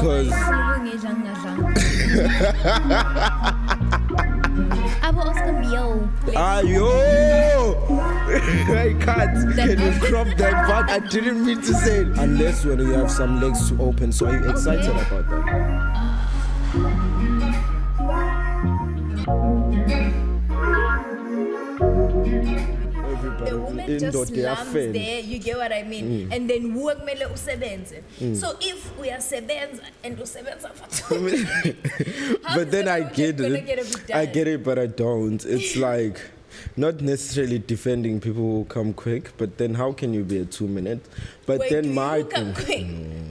Because Ayo! I can't. Can you crop that part? I didn't mean to say it. Unless when you have some legs to open. So are you excited about that? The woman just slams there, you get what I mean? And then work mele usebenze. So if we are sebenza and usebenza for 2 minutes, but then I get it. I get it, but I don't. It's like not necessarily defending people who come quick, but then how can you be a 2 minute? But wait, then you come quick?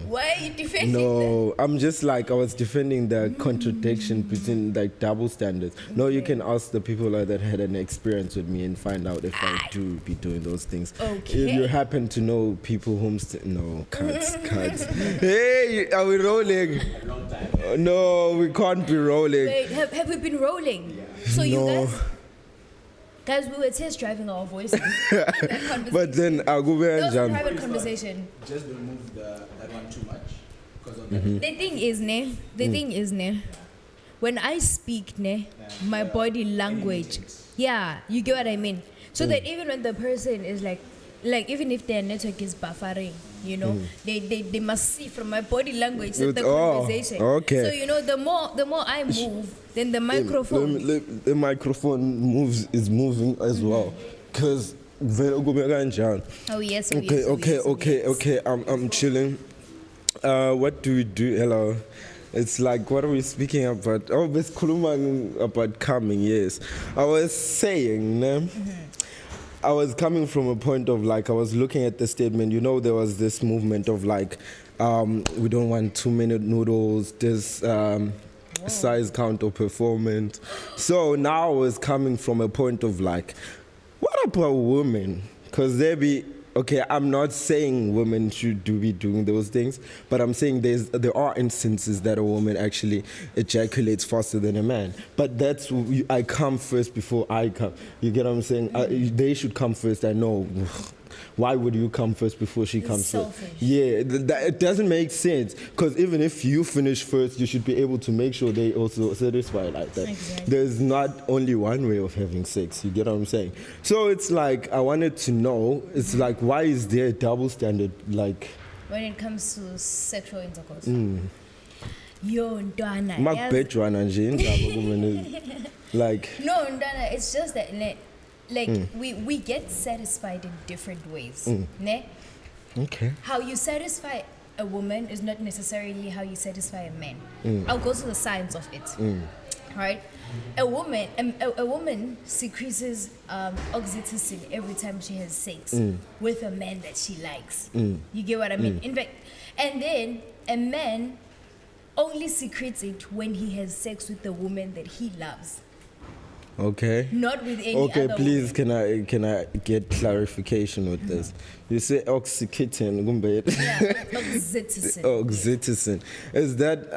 Why are you defending No, I'm just like, I was defending the contradiction between like double standards. No, you can ask the people that had an experience with me and find out if I do be doing those things. Okay. If you happen to know people whom no, cuts. Hey, are we rolling? No, we can't be rolling. Wait, have we been rolling? Yeah. So you guys, we were test driving our voices. But then I'll go back and jump. Private conversation. Just remove that one too much. Because of that. The thing is, when I speak, my body language, you get what I mean? So that even when the person is like even if their network is buffering, you know, they must see from my body language that the conversation. Okay. So you know, the more I move, then the microphone. The microphone is moving as well, because. Oh yes. Okay. I'm chilling. What do we do? Hello. It's like, what are we speaking about? Oh, this kulumang about coming. Yes, I was saying. I was coming from a point of like, I was looking at the statement, you know, there was this movement of like, we don't want 2-minute noodles, this size count or performance. So now I was coming from a point of like, what about women? Because I'm not saying women should be doing those things, but I'm saying there are instances that a woman actually ejaculates faster than a man. But I come first before I come. You get what I'm saying? They should come first. I know. Why would you come first before she comes selfish. first? Yeah, it doesn't make sense. Because even if you finish first, you should be able to make sure they also satisfy like that. Exactly. There's not only one way of having sex. You get what I'm saying? So it's like, I wanted to know, it's like, why is there a double standard? Like, when it comes to sexual intercourse. Yo, Ndwana. Like. No, Ndwana, it's just that. We get satisfied in different ways. Ne? Okay. How you satisfy a woman is not necessarily how you satisfy a man. I'll go to the science of it. Right? A woman secretes oxytocin every time she has sex with a man that she likes. You get what I mean? In fact, and then a man only secretes it when he has sex with the woman that he loves. Okay. Not with any okay, other please, woman. can I get clarification with this? You say oxytocin, oxytocin. Oxytocin. Is that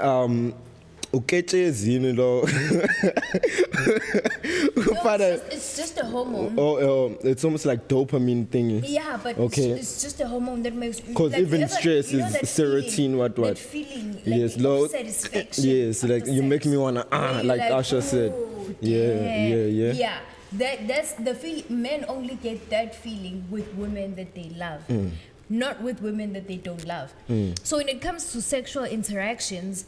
it's just a hormone. It's almost like dopamine thingy. Yeah, but it's just a hormone that makes. Because even stress is serotonin. What? That feeling, yes, satisfaction. Yes, like you make me wanna like Asha said. Yeah. That's the feeling. Men only get that feeling with women that they love. Not with women that they don't love. So when it comes to sexual interactions,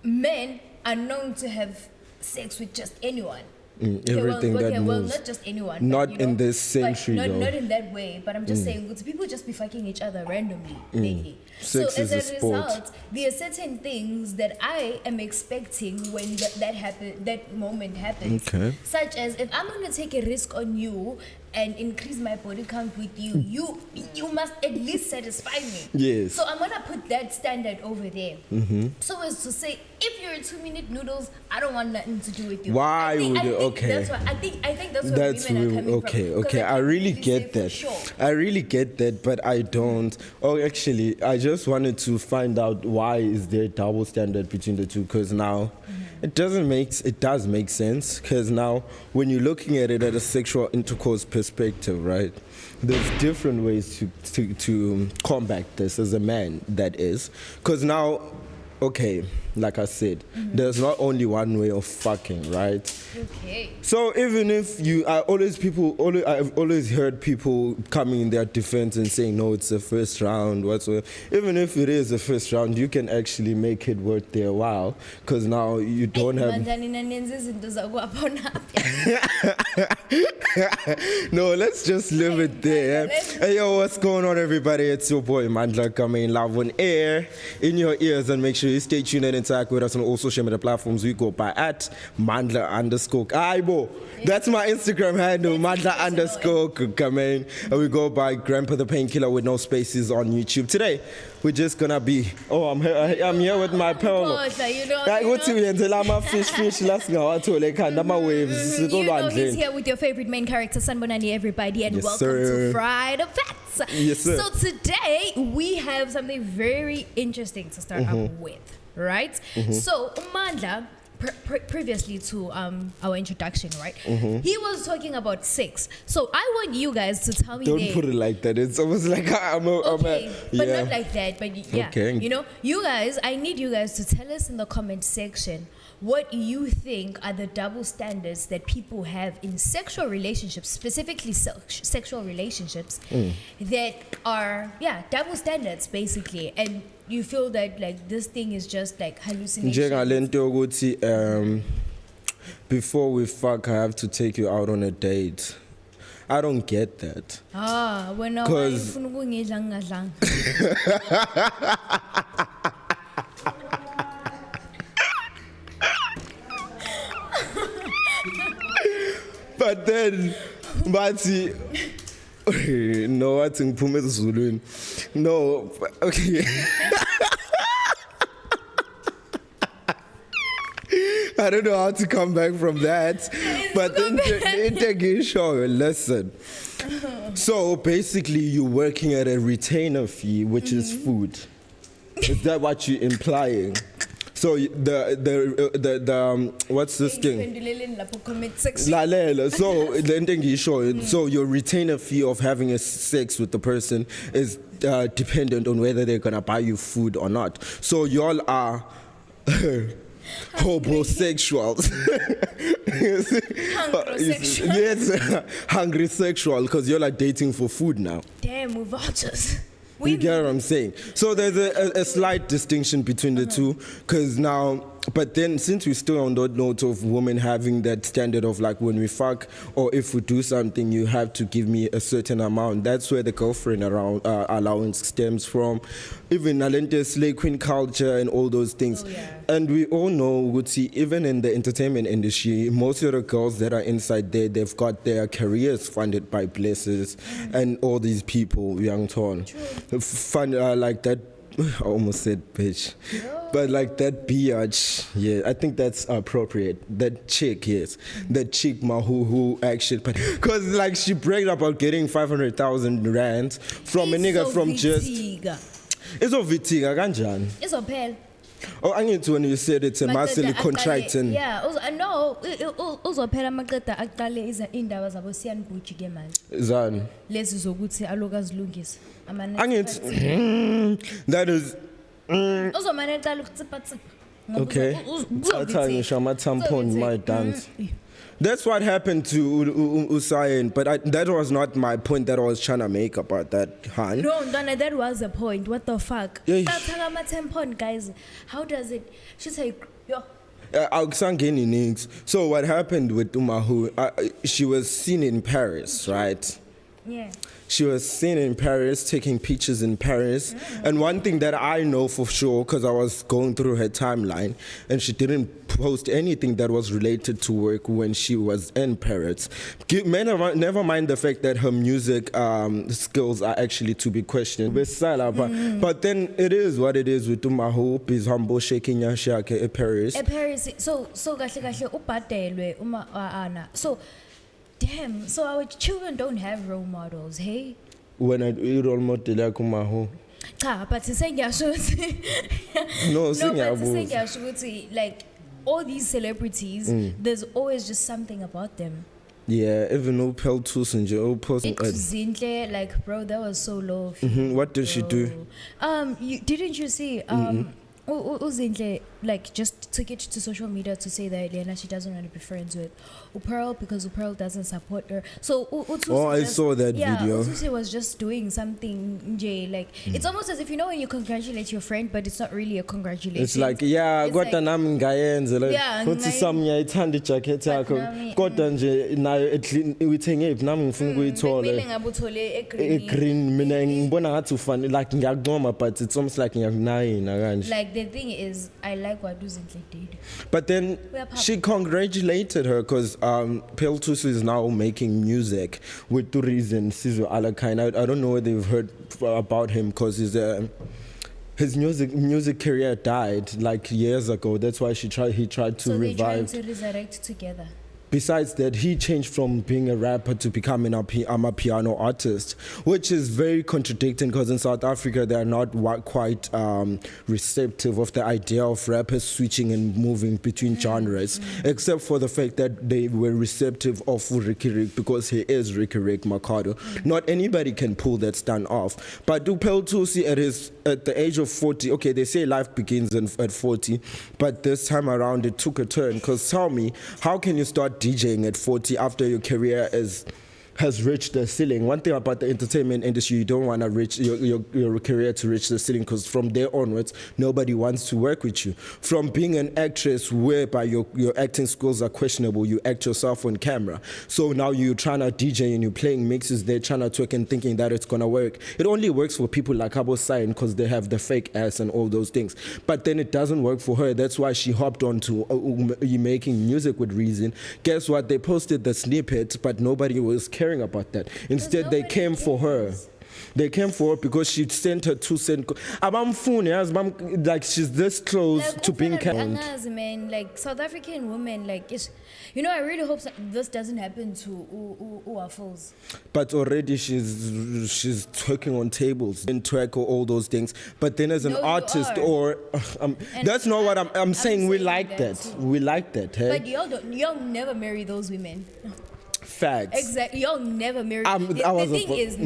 men are known to have sex with just anyone. Everything that moves. Not just anyone. Not in this century, not in that way. But I'm just saying, people just be fucking each other randomly lately. Sex so is as a result, sport. there are certain things that I am expecting when that moment happens. Okay. Such as, if I'm going to take a risk on you and increase my body count with you, you must at least satisfy me. Yes. So I'm gonna put that standard over there. So as to say, if you're a 2-minute noodles, I don't want nothing to do with you. Why would you? Okay. I think that's where women are coming from. Okay. I really get that. Sure. I really get that, but I don't. Oh, actually, I just wanted to find out why is there a double standard between the two? Because now. It does make sense, because now when you're looking at it at a sexual intercourse perspective, right, there's different ways to combat this as a man, that is. Because now okay, like I said, there's not only one way of fucking, right? Okay. So even if I've always heard people coming in their defense and saying, no, it's the first round, whatsoever. Even if it is the first round, you can actually make it worth their while, because now you don't have... No, let's just leave it there. Hey, yo, what's going on, everybody? It's your boy, Mandla, coming live on air in your ears, and make sure you stay tuned and interact with us on all social media platforms. We go by at Mandla_. Aibo. That's my Instagram handle, Mandla_. Come in. And we go by Grandpa the Painkiller with no spaces on YouTube. Today, we're just gonna be... Oh, I'm here with my Pearl. You know, he's here with your favorite main character, Bongani, everybody, and yes, welcome sir. to Friday Facts. Yes, sir. So today, we have something very interesting to start up with, right? So, Mandla, previously to our introduction, right? He was talking about sex. So I want you guys to tell me. Don't put it like that. It's almost like okay, but yeah. not like that. But yeah, okay. You know, you guys. I need you guys to tell us in the comment section what you think are the double standards that people have in sexual relationships, specifically sexual relationships, that are double standards basically, and you feel that like this thing is just like hallucination. Before we fuck, I have to take you out on a date. I don't get that. When but then, Mbathi, no, I think Pumet Zulu. No, okay. I don't know how to come back from that, but the interview show, listen. So basically, you're working at a retainer fee, which is food. Is that what you're implying? So the what's this thing? So the interview show. So your retainer fee of having a sex with the person is dependent on whether they're gonna buy you food or not. So y'all are homosexuals. Yes, hungry sexual, because you're like dating for food now. Damn, we're vultures. You get what I'm saying? So there's a slight distinction between the two, because now, but then since we're still on that note of women having that standard of like when we fuck or if we do something, you have to give me a certain amount. That's where the girlfriend allowance stems from. Even Alente slay queen culture and all those things. Oh, yeah. And we all know, would see, even in the entertainment industry, most of the girls that are inside there, they've got their careers funded by blessers and all these people, young torn. Fun, like that, I almost said bitch. No. But like that biatch, yeah, I think that's appropriate. That chick, yes. That chick, Mawhoo, who actually, because like she bragged about getting 500,000 rand from a nigga from just... It's a vitiga, kanjani? It's a pale. Oh, I need to when you said it's a massively contract and... Yeah, no, uzophela amaqeda aqale indaba zabo siyanibhuji ke manje. Zani? Lezi zokuthi aloka zilungise. That is... Uzomane aqala ukutsipha. Okay. My dance. That's what happened to Usain, but that was not my point that I was trying to make about that, Han. No, that was the point. What the fuck? Yeah. Guys, how does it? She's like, yo. So what happened with Mawhoo, she was seen in Paris, right? Yeah. She was seen in Paris, taking pictures in Paris. And one thing that I know for sure, because I was going through her timeline, and she didn't post anything that was related to work when she was in Paris. Never mind the fact that her music skills are actually to be questioned. But then it is what it is with Mawhoo, is humble shaking in Paris. Paris, so kahle ubhadelwe ana. So damn, so our children don't have role models, hey? When I role model like Mawhoo. But like all these celebrities, there's always just something about them. Yeah, even though Pearl Thusi and Joe person. Zinhle, like bro, that was so low. What did she do? Didn't you see? Zinhle like just took it to social media to say that Lena she doesn't want to be friends with Pearl because Pearl doesn't support her. So I saw that video. Thusi was just doing something, like it's almost as if when you congratulate your friend, but it's not really a congratulation. It's like kodwa nami ngayenza uthi some ngiyayithanda ijacket yakho kodwa nje nayo uyithenge nami ngifuna ukuyithola green mina ngibona ngathi ufana like ngiyakuncoma but it's almost like ngiyakunayina kanje. Like the thing is I like what Zinhle did. But then she congratulated her because Pearl Thusi is now making music with Tourism Sizwe Alakain. I don't know whether you've heard about him because his music career died like years ago. That's why he tried to revive. So they're trying to resurrect together. Besides that, he changed from being a rapper to becoming a piano artist, which is very contradicting because in South Africa they are not quite receptive of the idea of rappers switching and moving between genres, except for the fact that they were receptive of Ricky Rick because he is Ricky Rick Mercado. Not anybody can pull that stunt off. But do Pearl Thusi at the age of 40, okay, they say life begins at 40, but this time around it took a turn. Because tell me, how can you start DJing at 40 after your career has reached the ceiling? One thing about the entertainment industry, you don't want to reach your career to reach the ceiling because from there onwards, nobody wants to work with you. From being an actress whereby your acting skills are questionable, you act yourself on camera. So now you're trying to DJ and you're playing mixes, they're trying to twerk and thinking that it's going to work. It only works for people like Abo Sain because they have the fake ass and all those things. But then it doesn't work for her. That's why she hopped on to making music with Reason. Guess what? They posted the snippet, but nobody was caring about that. Instead, they came for her. They came for her because she sent her 2 cents. Like she's this close to being canned. Man, like South African women, like I really hope this doesn't happen to Uafos. But already she's twerking on tables and twerk or all those things. But then as an artist that's not what I'm saying. We like that. We like that. Hey? But y'all never marry those women. Facts. Exactly. Y'all never marry. The thing is,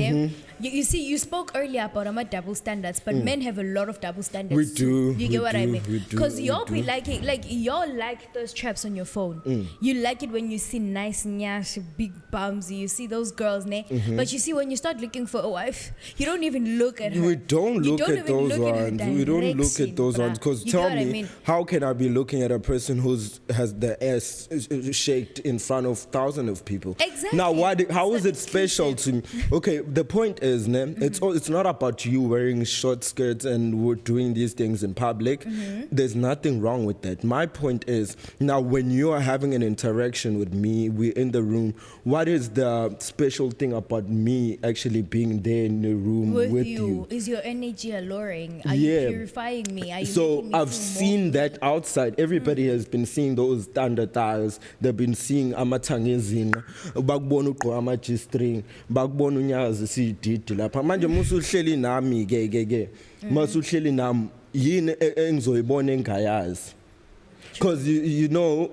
you see, you spoke earlier about double standards, but men have a lot of double standards. We do. You get what I mean? Because y'all be liking, y'all like those traps on your phone. You like it when you see nice nyash, big bums. You see those girls, but you see when you start looking for a wife, you don't even look at her. We don't look at those ones. We don't look at those ones because tell me, how can I be looking at a person who has the ass shaked in front of thousands of people? Exactly. Now, how is it special to me? Okay, the point is, it's not about you wearing short skirts and doing these things in public. There's nothing wrong with that. My point is, now when you are having an interaction with me, we're in the room, what is the special thing about me actually being there in the room with you? Is your energy alluring? Are you purifying me? Are you so I've seen that outside. Everybody has been seeing those standard thighs. They've been seeing amathangezini, bakubona ugqoka ama-G-string, bakubona unyazi sididi lapha. Manje musuhleli nami ke. Masuhleli nami yini engizoyibona engayazi. Because you know,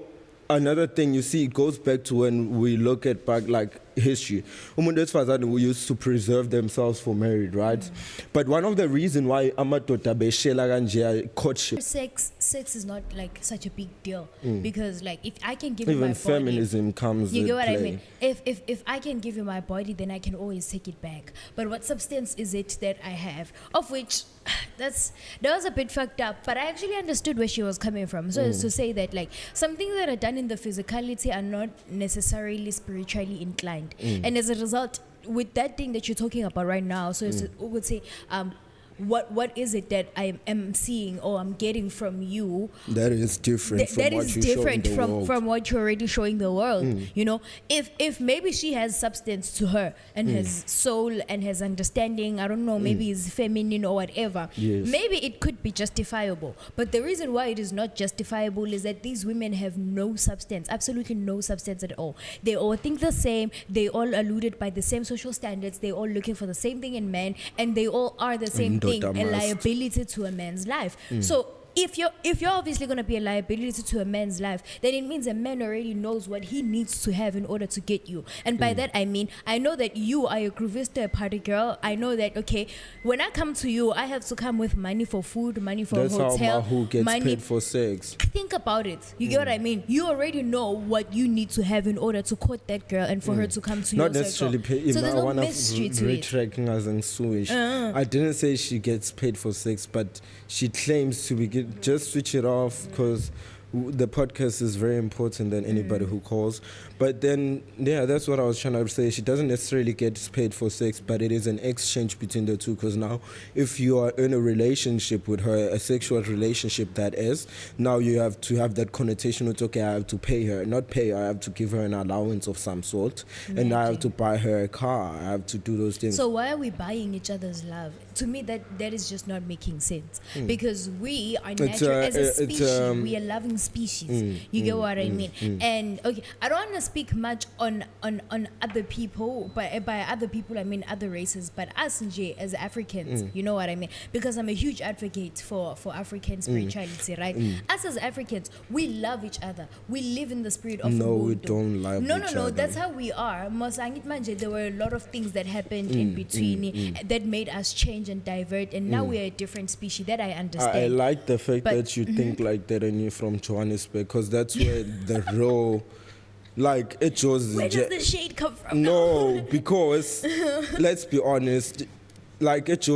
another thing you see, it goes back to when we look at back like history. Umuntu wesifazane we used to preserve themselves for married, right? But one of the reasons why amadoda beshela kanje courtship, sex is not like such a big deal because like if I can give you my even body, feminism comes. you get what play. I mean? If I can give you my body, then I can always take it back. But what substance is it that I have? Of which that was a bit fucked up. But I actually understood where she was coming from. So as to say that like some things that are done in the physicality are not necessarily spiritually inclined. And as a result, with that thing that you're talking about right now, so we would say, what is it that I am seeing or I'm getting from you that is different from what you're already showing the world. You know, if maybe she has substance to her and has soul and has understanding, I don't know, maybe is feminine or whatever, maybe it could be justifiable. But the reason why it is not justifiable is that these women have no substance, absolutely no substance at all. They all think the same, they all alluded by the same social standards, they all looking for the same thing in men, and they all are the same thing, a liability to a man's life. So if you're obviously going to be a liability to a man's life, then it means a man already knows what he needs to have in order to get you. And by that I mean, I know that you are a groovista, a party girl. I know that, okay, when I come to you, I have to come with money for food, money for That's hotel. That's how Mawhoo gets money. Paid for sex. Think about it. You get what I mean? You already know what you need to have in order to court that girl and for her to come to you. Not necessarily paid. So there's no mystery to it. I didn't say she gets paid for sex, but she claims to be. Just switch it off because the podcast is very important than anybody who calls. But then, yeah, that's what I was trying to say. She doesn't necessarily get paid for sex, but it is an exchange between the two. Because now, if you are in a relationship with her, a sexual relationship that is, now you have to have that connotation with, okay, I have to pay her. Not pay her, I have to give her an allowance of some sort. And I have to buy her a car. I have to do those things. So why are we buying each other's love? To me, that is just not making sense. Because we are natural as a species. We are loving species. You get what I mean? And okay, I don't want to speak much on other people, but by other people I mean other races, but us as Africans, you know what I mean? Because I'm a huge advocate for African spirituality, right? Us as Africans, we love each other. We live in the spirit of No, we Ubuntu. don't love each other. No, that's how we are. There were a lot of things that happened in between that made us change and divert, and now we're a different species. That I understand. I like the fact that you think like that and you're from Johannesburg, because that's where the raw, like, it was. Where does the shade come from? No, because let's be honest, like, it's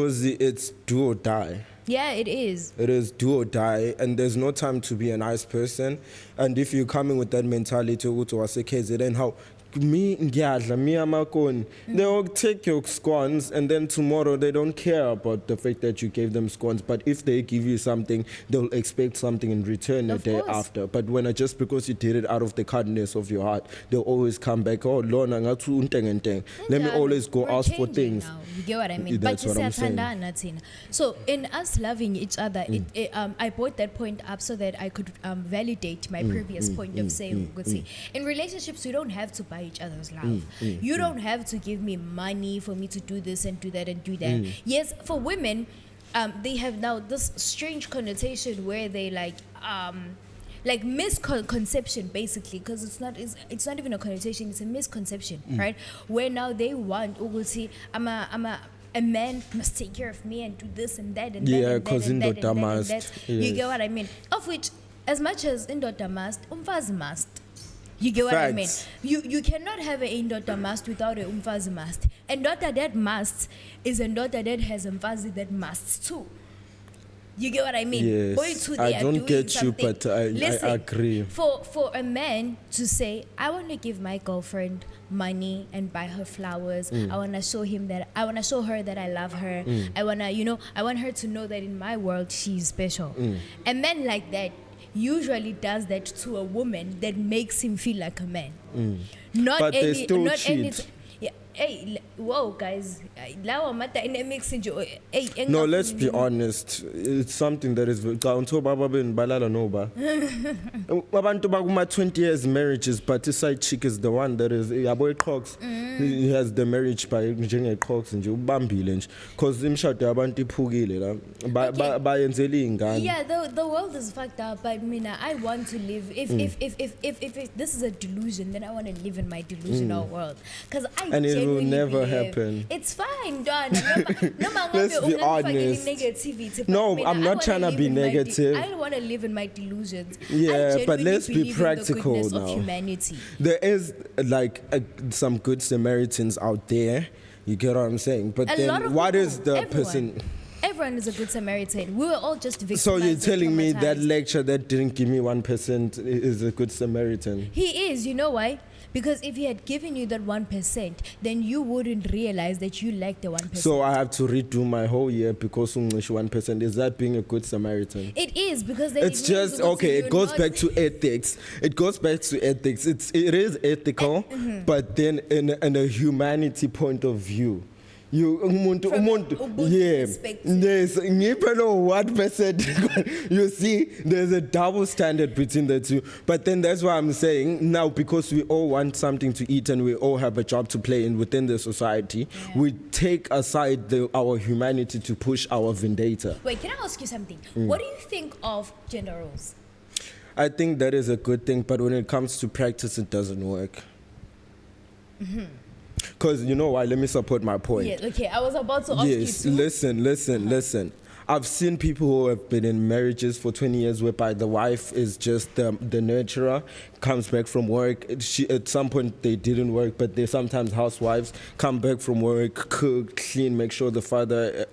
do or die. Yeah, it is. It is do or die, and there's no time to be a nice person. And if you're coming with that mentality, then how me amakon, they'll take your scones, and then tomorrow they don't care about the fact that you gave them scones. But if they give you something, they'll expect something in return the day after. But when just because you did it out of the kindness of your heart, they'll always come back. Oh, Lord, let me always go ask for things. Now. You get what I mean? That's what I'm saying. So in us loving each other, I brought that point up so that I could validate my previous point of saying, in relationships, you don't have to buy each other's love. You don't have to give me money for me to do this and do that and do that. Yes, for women, they have now this strange connotation where they like misconception basically, because it's not even a connotation, it's a misconception, right? Where now they want a man must take care of me and do this and that and that and that and that and that. You get what I mean? Of which, as much as indoda must, umfazi must. You get what I mean? You cannot have an indoda must without a umfazi must. And daughter that must is a daughter that has umfazi that must too. You get what I mean? Yes. Boy, too, I don't get you, but Listen, I agree. For a man to say, I want to give my girlfriend money and buy her flowers. I want to show her that I love her. I want her to know that in my world she's special. A man like that usually does that to a woman that makes him feel like a man. But they still cheat. Hey, whoa, guys. No, let's be honest. It's something that is abantu bakuma 20 years marriages, but this side chick is the one that is boy Cox. He has the marriage by njenge Cox nje ubambile nje, because imshado yabantu iphukile la bayenzela ingane. Yeah, the world is fucked up, but mina, I want to live if this is a delusion, then I want to live in my delusional world, because it will never happen. It's fine, done. Let's be honest. No, I'm not trying to be negative. I don't want to live in my delusions. Yeah, but let's be practical now. Of humanity. There is some good Samaritans out there. You get what I'm saying? But then what is the person? Everyone is a good Samaritan. We were all just victimized. So you're telling me that lecture that didn't give me 1% is a good Samaritan? He is. You know why? Because if he had given you that 1%, then you wouldn't realize that you lack the 1%. So I have to redo my whole year because 1%. Is that being a good Samaritan? It is, because then it's just okay. It goes back to ethics. It goes back to ethics. It is ethical, but then in a humanity point of view. You Ubuntu yeah. perspective. Yes, ngiphe lo what percent. You see, there's a double standard between the two. But then that's why I'm saying now, because we all want something to eat and we all have a job to play in within the society, we take aside our humanity to push our vendetta. Wait, can I ask you something? What do you think of gender roles? I think that is a good thing, but when it comes to practice, it doesn't work. Because you know why? Let me support my point. Yeah, okay, I was about to ask you Yes, too. listen. I've seen people who have been in marriages for 20 years whereby the wife is just the nurturer, comes back from work. At some point they didn't work, but they sometimes housewives come back from work, cook, clean, make sure the father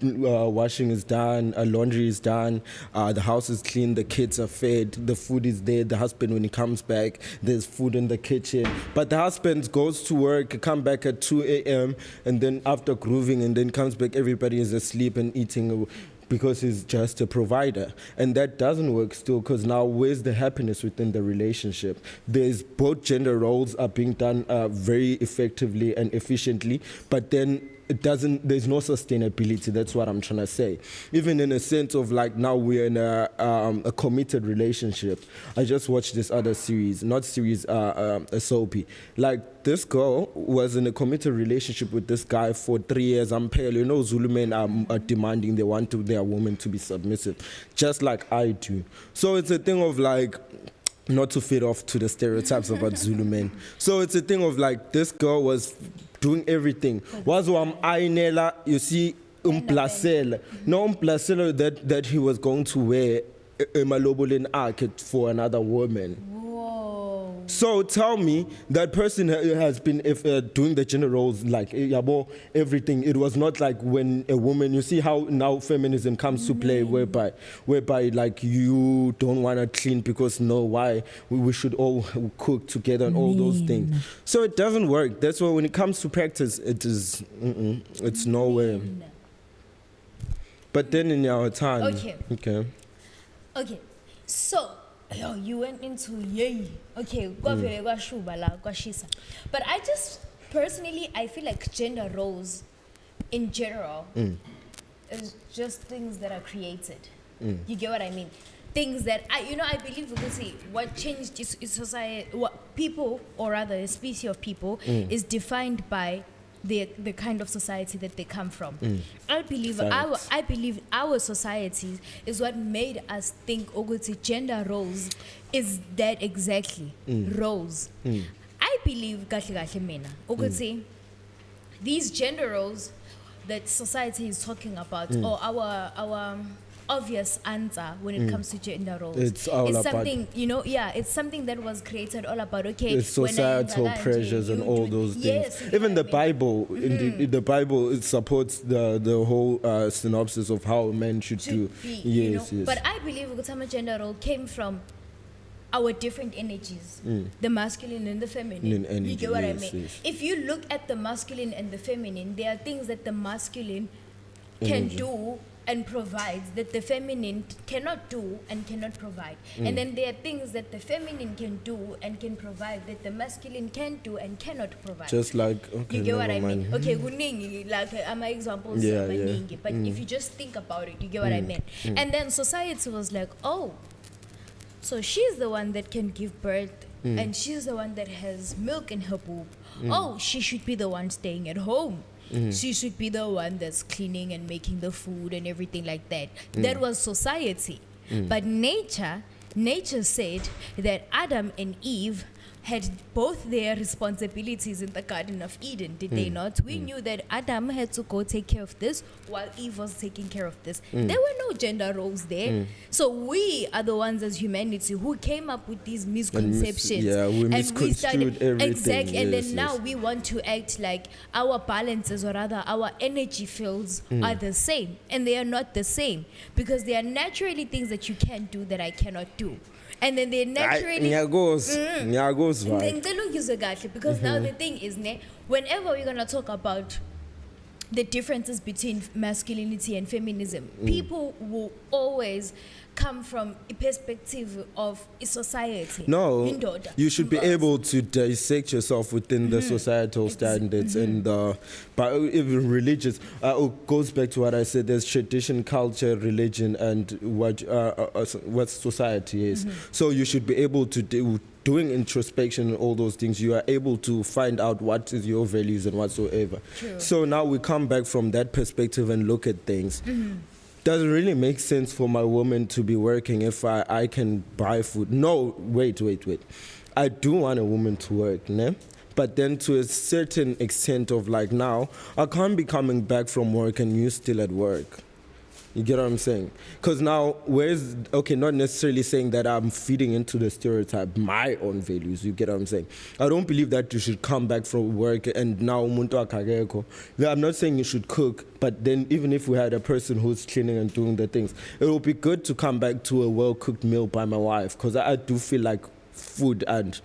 washing is done, laundry is done, the house is clean, the kids are fed, the food is there. The husband, when he comes back, there's food in the kitchen. But the husband goes to work, come back at 2 a.m. and then after grooving, and then comes back, everybody is asleep and eating because he's just a provider. And that doesn't work still, because now where's the happiness within the relationship? There's both gender roles are being done very effectively and efficiently, but then there's no sustainability. That's what I'm trying to say. Even in a sense of like now we're in a committed relationship. I just watched this other series, not series, a soapy. Like this girl was in a committed relationship with this guy for 3 years. I'm pale. You know, Zulu men are demanding. They want their woman to be submissive, just like I do. So it's a thing of like, not to fit off to the stereotypes about Zulu men. So it's a thing of like, this girl was doing everything. Was ainela, you see, placela. No placela that he was going to wear a malobolin arket for another woman. Whoa. So tell me, that person has been doing the gender roles, like everything. It was not like when a woman, you see how now feminism comes to play, whereby like you don't want to clean because why? We should all cook together and all those things. So it doesn't work. That's why when it comes to practice, it's nowhere. But then in our time. Okay. So, you went into yay. Okay, but I just personally, I feel like gender roles in general is just things that are created. You get what I mean? Things that I believe what changed is society, what people, or rather a species of people, is defined by the kind of society that they come from. I believe our society is what made us think gender roles is that exactly roles. I believe these gender roles that society is talking about, or our obvious answer when it comes to gender roles, it's something it's something that was created all about it's societal pressures and all those things. Yes, even the Bible, in the Bible, it supports the whole synopsis of how men should do. Be, yes. But I believe gender role came from our different energies, the masculine and the feminine. You get what I mean? Yes. If you look at the masculine and the feminine, there are things that the masculine can do and provides that the feminine cannot do and cannot provide. And then there are things that the feminine can do and can provide that the masculine can do and cannot provide. Just like, you get what I mean? Okay, like my examples are maningi, but if you just think about it, you get what I mean? And then society was like, oh, so she's the one that can give birth and she's the one that has milk in her boob. Oh, she should be the one staying at home. She should be the one that's cleaning and making the food and everything like that. That was society. But nature said that Adam and Eve had both their responsibilities in the Garden of Eden, did they not? We knew that Adam had to go take care of this while Eve was taking care of this. There were no gender roles there. So we are the ones as humanity who came up with these misconceptions. We misconstrued everything. Exactly. And then now we want to act like our balances, or rather our energy fields, are the same. And they are not the same, because there are naturally things that you can do that I cannot do. And then they naturally because now the thing is, whenever we're gonna talk about the differences between masculinity and feminism. People will always come from a perspective of a society. No, Indoda. you should be able to dissect yourself within the societal standards and but even religious. It goes back to what I said. There's tradition, culture, religion, and what society is. So you should be able to doing introspection and all those things. You are able to find out what is your values and whatsoever. True. So now we come back from that perspective and look at things. Does it really make sense for my woman to be working if I can buy food? No, wait. I do want a woman to work, ne? But then to a certain extent of like now, I can't be coming back from work and you still at work. You get what I'm saying? Because now, not necessarily saying that I'm feeding into the stereotype, my own values, you get what I'm saying? I don't believe that you should come back from work and now umuntu akageko. I'm not saying you should cook, but then even if we had a person who's cleaning and doing the things, it would be good to come back to a well-cooked meal by my wife, because I do feel like food and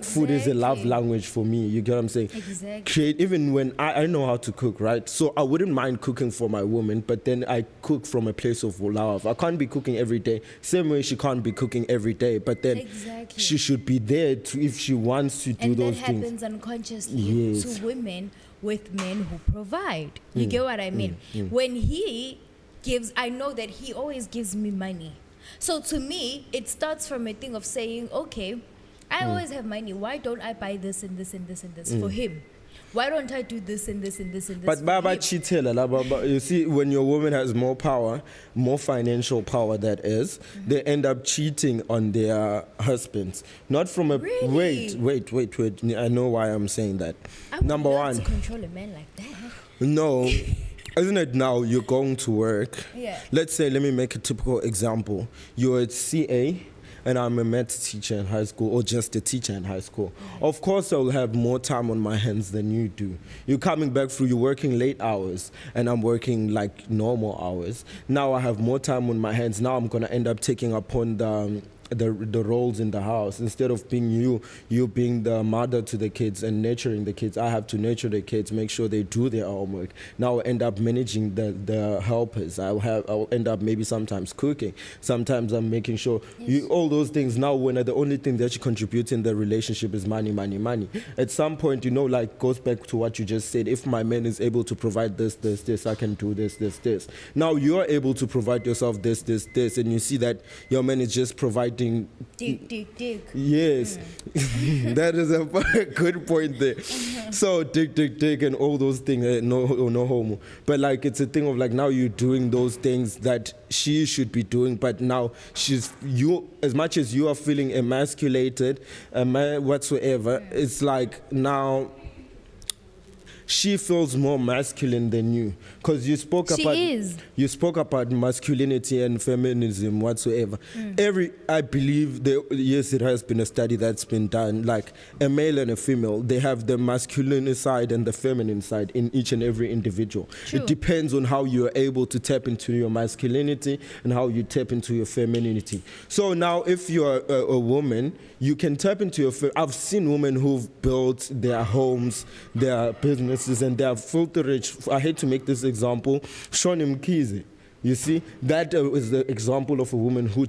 food is a love language for me. You get what I'm saying? Exactly. Even when I know how to cook, right? So I wouldn't mind cooking for my woman, but then I cook from a place of love. I can't be cooking every day. Same way she can't be cooking every day, but then she should be there if she wants to do those things. And that happens unconsciously to women with men who provide. You get what I mean? When he gives, I know that he always gives me money. So to me, it starts from a thing of saying, okay, I always have money. Why don't I buy this and this and this and this for him? Why don't I do this and this and this and this? But Baba Chitela, you see, when your woman has more power, more financial power, that is, they end up cheating on their husbands. Not from a wait. I know why I'm saying that. Number one, to control a man like that. No. Isn't it now you're going to work? Yeah. Let's say, let me make a typical example. You're at CA and I'm a maths teacher in high school, or just a teacher in high school. Of course, I'll have more time on my hands than you do. You're coming back through, you're working late hours, and I'm working like normal hours. Now I have more time on my hands. Now I'm going to end up taking upon the roles in the house. Instead of being you being the mother to the kids and nurturing the kids, I have to nurture the kids, make sure they do their homework. Now I'll end up managing the helpers. I'll end up maybe sometimes cooking. Sometimes I'm making sure all those things. Now when the only thing that you contribute in the relationship is money. At some point, goes back to what you just said. If my man is able to provide this, I can do this. Now you're able to provide yourself this, and you see that your man is just providing Dick. Yes. That is a good point there. So dick and all those things, no homo. But it's a thing of now you're doing those things that she should be doing, but now as much as you are feeling emasculated, whatsoever, it's now she feels more masculine than you, because you spoke about masculinity and feminism whatsoever. I believe it has been a study that's been done, like a male and a female, they have the masculine side and the feminine side in each and every individual. True. It depends on how you are able to tap into your masculinity and how you tap into your femininity. So now if you're a woman, you can tap into your I've seen women who've built their homes, their businesses, and they are filthy rich. I hate to make this example. Shoni Mkizi. You see, that is the example of a woman who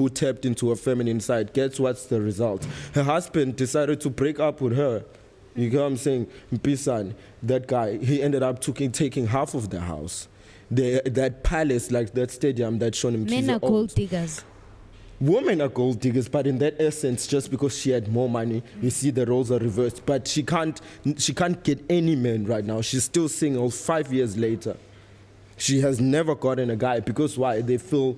tapped into her feminine side. Guess what's the result? Her husband decided to break up with her. You get what I'm saying? Mpisan, that guy, he ended up taking half of the house. That palace, like that stadium that Shoni Mkizi Men are gold diggers. Women are gold diggers, but in that essence, just because she had more money, you see the roles are reversed. But she can't get any man right now. She's still single 5 years later. She has never gotten a guy, because why? They feel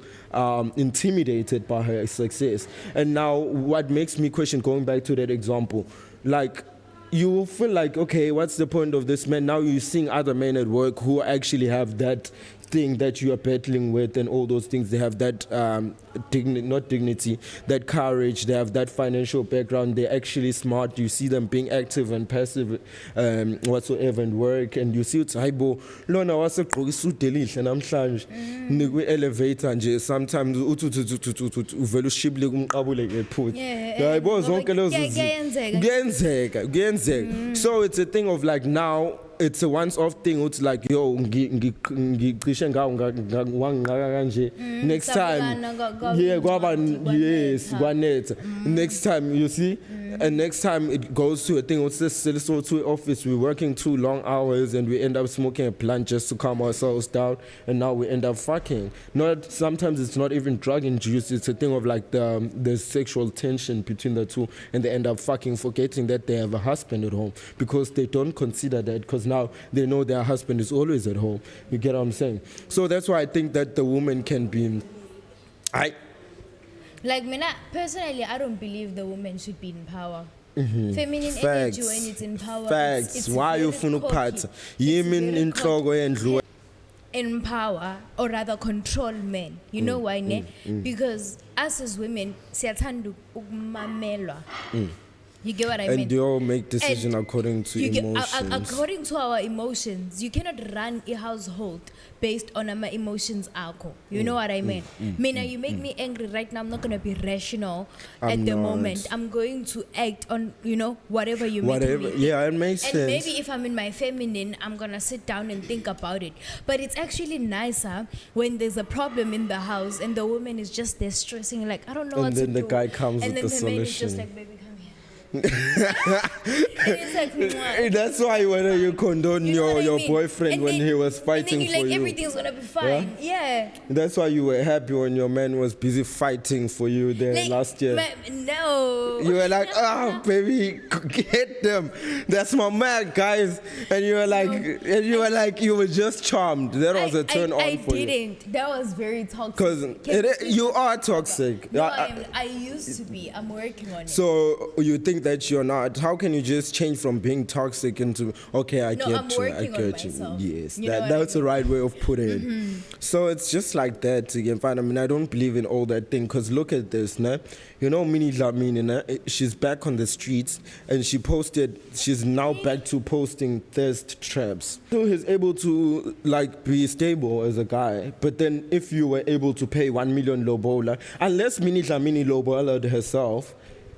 intimidated by her success. And now what makes me question, going back to that example, you feel okay, what's the point of this man? Now you're seeing other men at work who actually have that thing that you are battling with and all those things. They have that not dignity, that courage, they have that financial background, they're actually smart. You see them being active and passive whatsoever in work, and you see it's haibo lona wasegqoka isuit elihle namhlanje nikwe elevator nje, sometimes uvela ushibule kumqabule ngephutha hayibo zonke lezo kuyenzeka. So it's a thing of now it's a once-off thing. It's like, yo, ngicishe ngawo wangaka kanje. Next time, yeah, yes, kwanetha. Next time, you see, and next time it goes to a thing. What's this? So to office, we're working 2 long hours, and we end up smoking a blunt just to calm ourselves down, and now we end up fucking. Sometimes it's not even drug induced. It's a thing of like the sexual tension between the two, and they end up fucking, forgetting that they have a husband at home because they don't consider that, because now they know their husband is always at home. You get what I'm saying? So that's why I think that the woman can be. Like me, personally, I don't believe the woman should be in power. Feminine energy when it's in power. Facts. It's why you funa ukuphatha? Yimi inhloko yendlu. In power, or rather control men. You know why, ne? Because us as women, siyathanda ukumamelwa. You get what I mean? And they all make decisions according to emotions. According to our emotions. You cannot run a household based on our emotions. You know what I mean? You make me angry right now. I'm not going to be rational at the moment. I'm going to act on, whatever you make me. Yeah, it makes sense. And maybe if I'm in my feminine, I'm going to sit down and think about it. But it's actually nicer when there's a problem in the house and the woman is just there stressing, like, I don't know what to do. And then the guy comes with the solution. And then the man is just like, baby, that's why when you condone your boyfriend when he was fighting for you, everything's gonna be fine. Yeah. That's why you were happy when your man was busy fighting for you there last year. No. You were like, oh baby, get them. That's my man, guys. And you were like, you were just charmed. That was a turn on for you. I didn't. That was very toxic. Because you are toxic. No, I used to be. I'm working on it. So you think that you're not? How can you just change from being toxic into I get you. Yes, that's the right way of putting it. So it's just like that again. Fine. I mean, I don't believe in all that thing, because look at this, nah? Minnie Dlamini, nah? She's back on the streets, and she's now back to posting thirst traps. So he's able to be stable as a guy, but then if you were able to pay 1 million lobola, unless Minnie Dlamini lobolaed herself,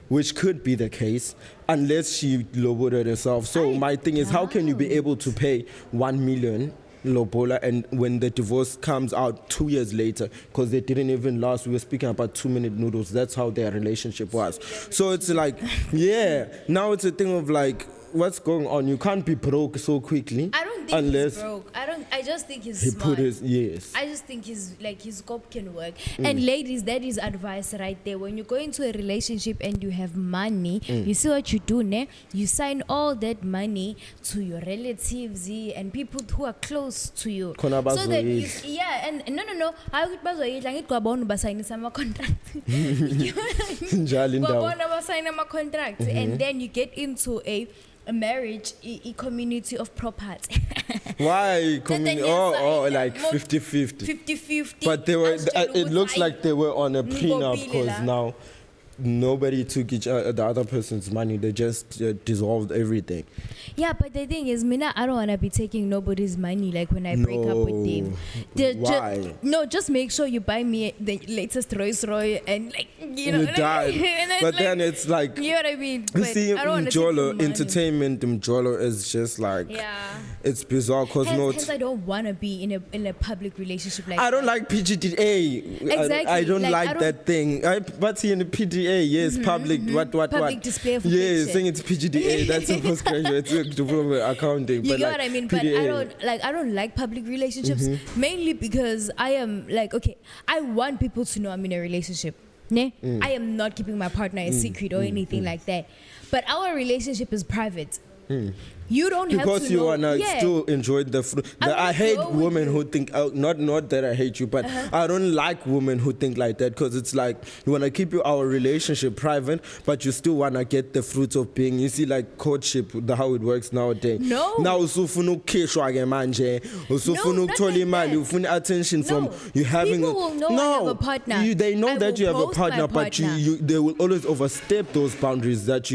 which could be the case, unless she lobola herself. So my thing is, how can you be able to pay 1 million lobola, and when the divorce comes out 2 years later, because they didn't even last, we were speaking about 2-minute noodles, that's how their relationship was. So it's like, now it's a thing of like, what's going on? You can't be broke so quickly. I don't think he's broke. I just think he's smart. I just think his scope can work. And ladies, that is advice right there. When you go into a relationship and you have money, you see what you do, ne? You sign all that money to your relatives and people who are close to you. So that no. I would sign some contract. And then you get into a marriage, a community of property. Why community? Like 50-50. 50-50. But it looks like they were on a prenup, because now nobody took the other person's money. They just dissolved everything. Yeah, but the thing is, I don't want to be taking nobody's money like when I break up with them. Why? Just make sure you buy me the latest Rolls Royce and you die. But then it's like, you know what I mean? You see, entertainment Mjolo is just like, it's bizarre, because hence I don't want to be in a public relationship like I don't like PGDA. Exactly. I don't like that thing. But see, in the PDA, yes, public, public display of yes, saying it's PGDA, that's a postgraduate diploma accounting. You know what I mean? PDA. But I don't like public relationships, mainly because I am like, okay, I want people to know I'm in a relationship. I am not keeping my partner a secret or anything like that. But our relationship is private. You don't have to know. Because you wanna still enjoy the fruit. I hate women who think, not that I hate you, but I don't like women who think like that, because it's like, you wanna keep our relationship private, but you still wanna get the fruits of being, you see, like courtship, how it works nowadays. No. Now usufuna ukukeshwa ke manje, usufuna ukuthola imali, ufuna attention from you having. People will know I have a partner. They know that you have a partner, but they will always overstep those boundaries that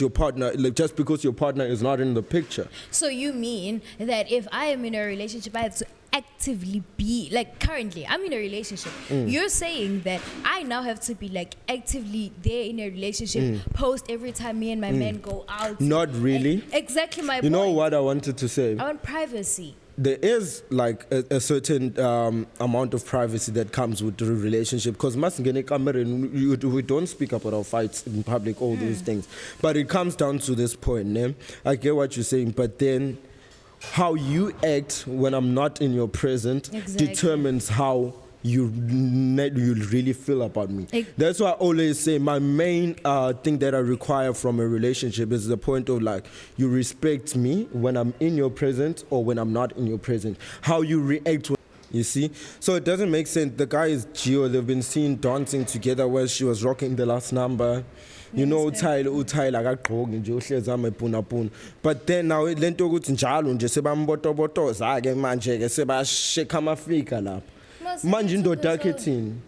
your partner, like, just because your partner is not in the picture. So you mean that if I am in a relationship, I have to actively be like currently I'm in a relationship. You're saying that I now have to be like actively there in a relationship, post every time me and my man go out. Not really. Exactly my point. You know what I wanted to say? I want privacy. There is like a certain amount of privacy that comes with the relationship, because we don't speak about our fights in public, all those things. But it comes down to this point, né? I get what you're saying, but then how you act when I'm not in your presence determines how you really feel about me. That's why I always say my main thing that I require from a relationship is the point of like, you respect me when I'm in your presence or when I'm not in your presence. How you react, you see? So it doesn't make sense. The guy is Gio. They've been seen dancing together where she was rocking the last number. You know, Tyla akagqoki nje uhlezi amephuna. But then now lento ukuthi njalo nje sebambotobotoza ke manje ke sebasheka amafika lapha. Manje indoda yakhe ithini?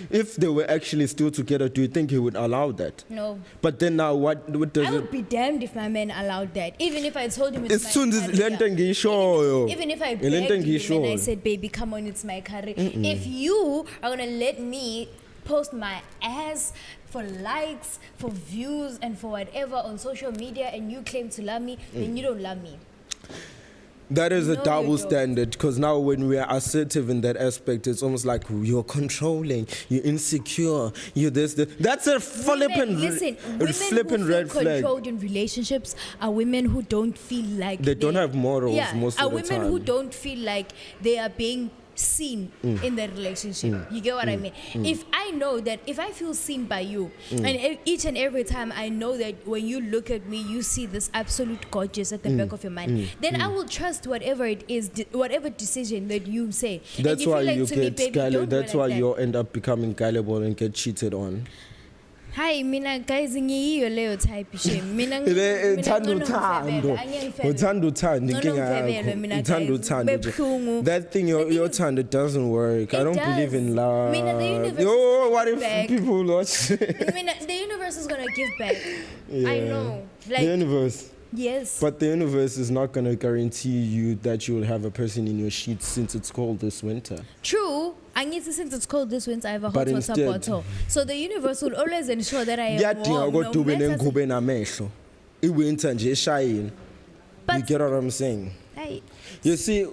If they were actually still together, do you think he would allow that? No. But then now what does I would be damned if my man allowed that. Even if I told him it's soon my as career. Even if I begged him and I said, baby, come on, it's my career. If you are going to let me post my ass for likes, for views, and for whatever on social media, and you claim to love me, then you don't love me. That is a double standard, because now when we are assertive in that aspect, it's almost like you're controlling, you're insecure, you're this. That's a flippant red flag. Controlled in relationships are women who don't feel like they don't have morals most of the time. Are women who don't feel like they are being seen in the relationship. You get what I mean? If I know that, if I feel seen by you, and each and every time I know that when you look at me, you see this absolute gorgeous at the back of your mind, then I will trust whatever it is, whatever decision that you say. That's why you get gullible. That's why you you'll end up becoming gullible and get cheated on. Hi, mina guys ngiyiyo leyo type shame. Mina uthanda that thing your thanda doesn't work. I don't believe in love. What if people watch? The universe is gonna give back. Yeah. I know. Like, the universe. Yes. But the universe is not going to guarantee you that you will have a person in your sheets since it's cold this winter. True. I need to, since it's cold this winter, I have a hot water bottle. So the universe will always ensure that I am warm. You get what I'm saying? You see,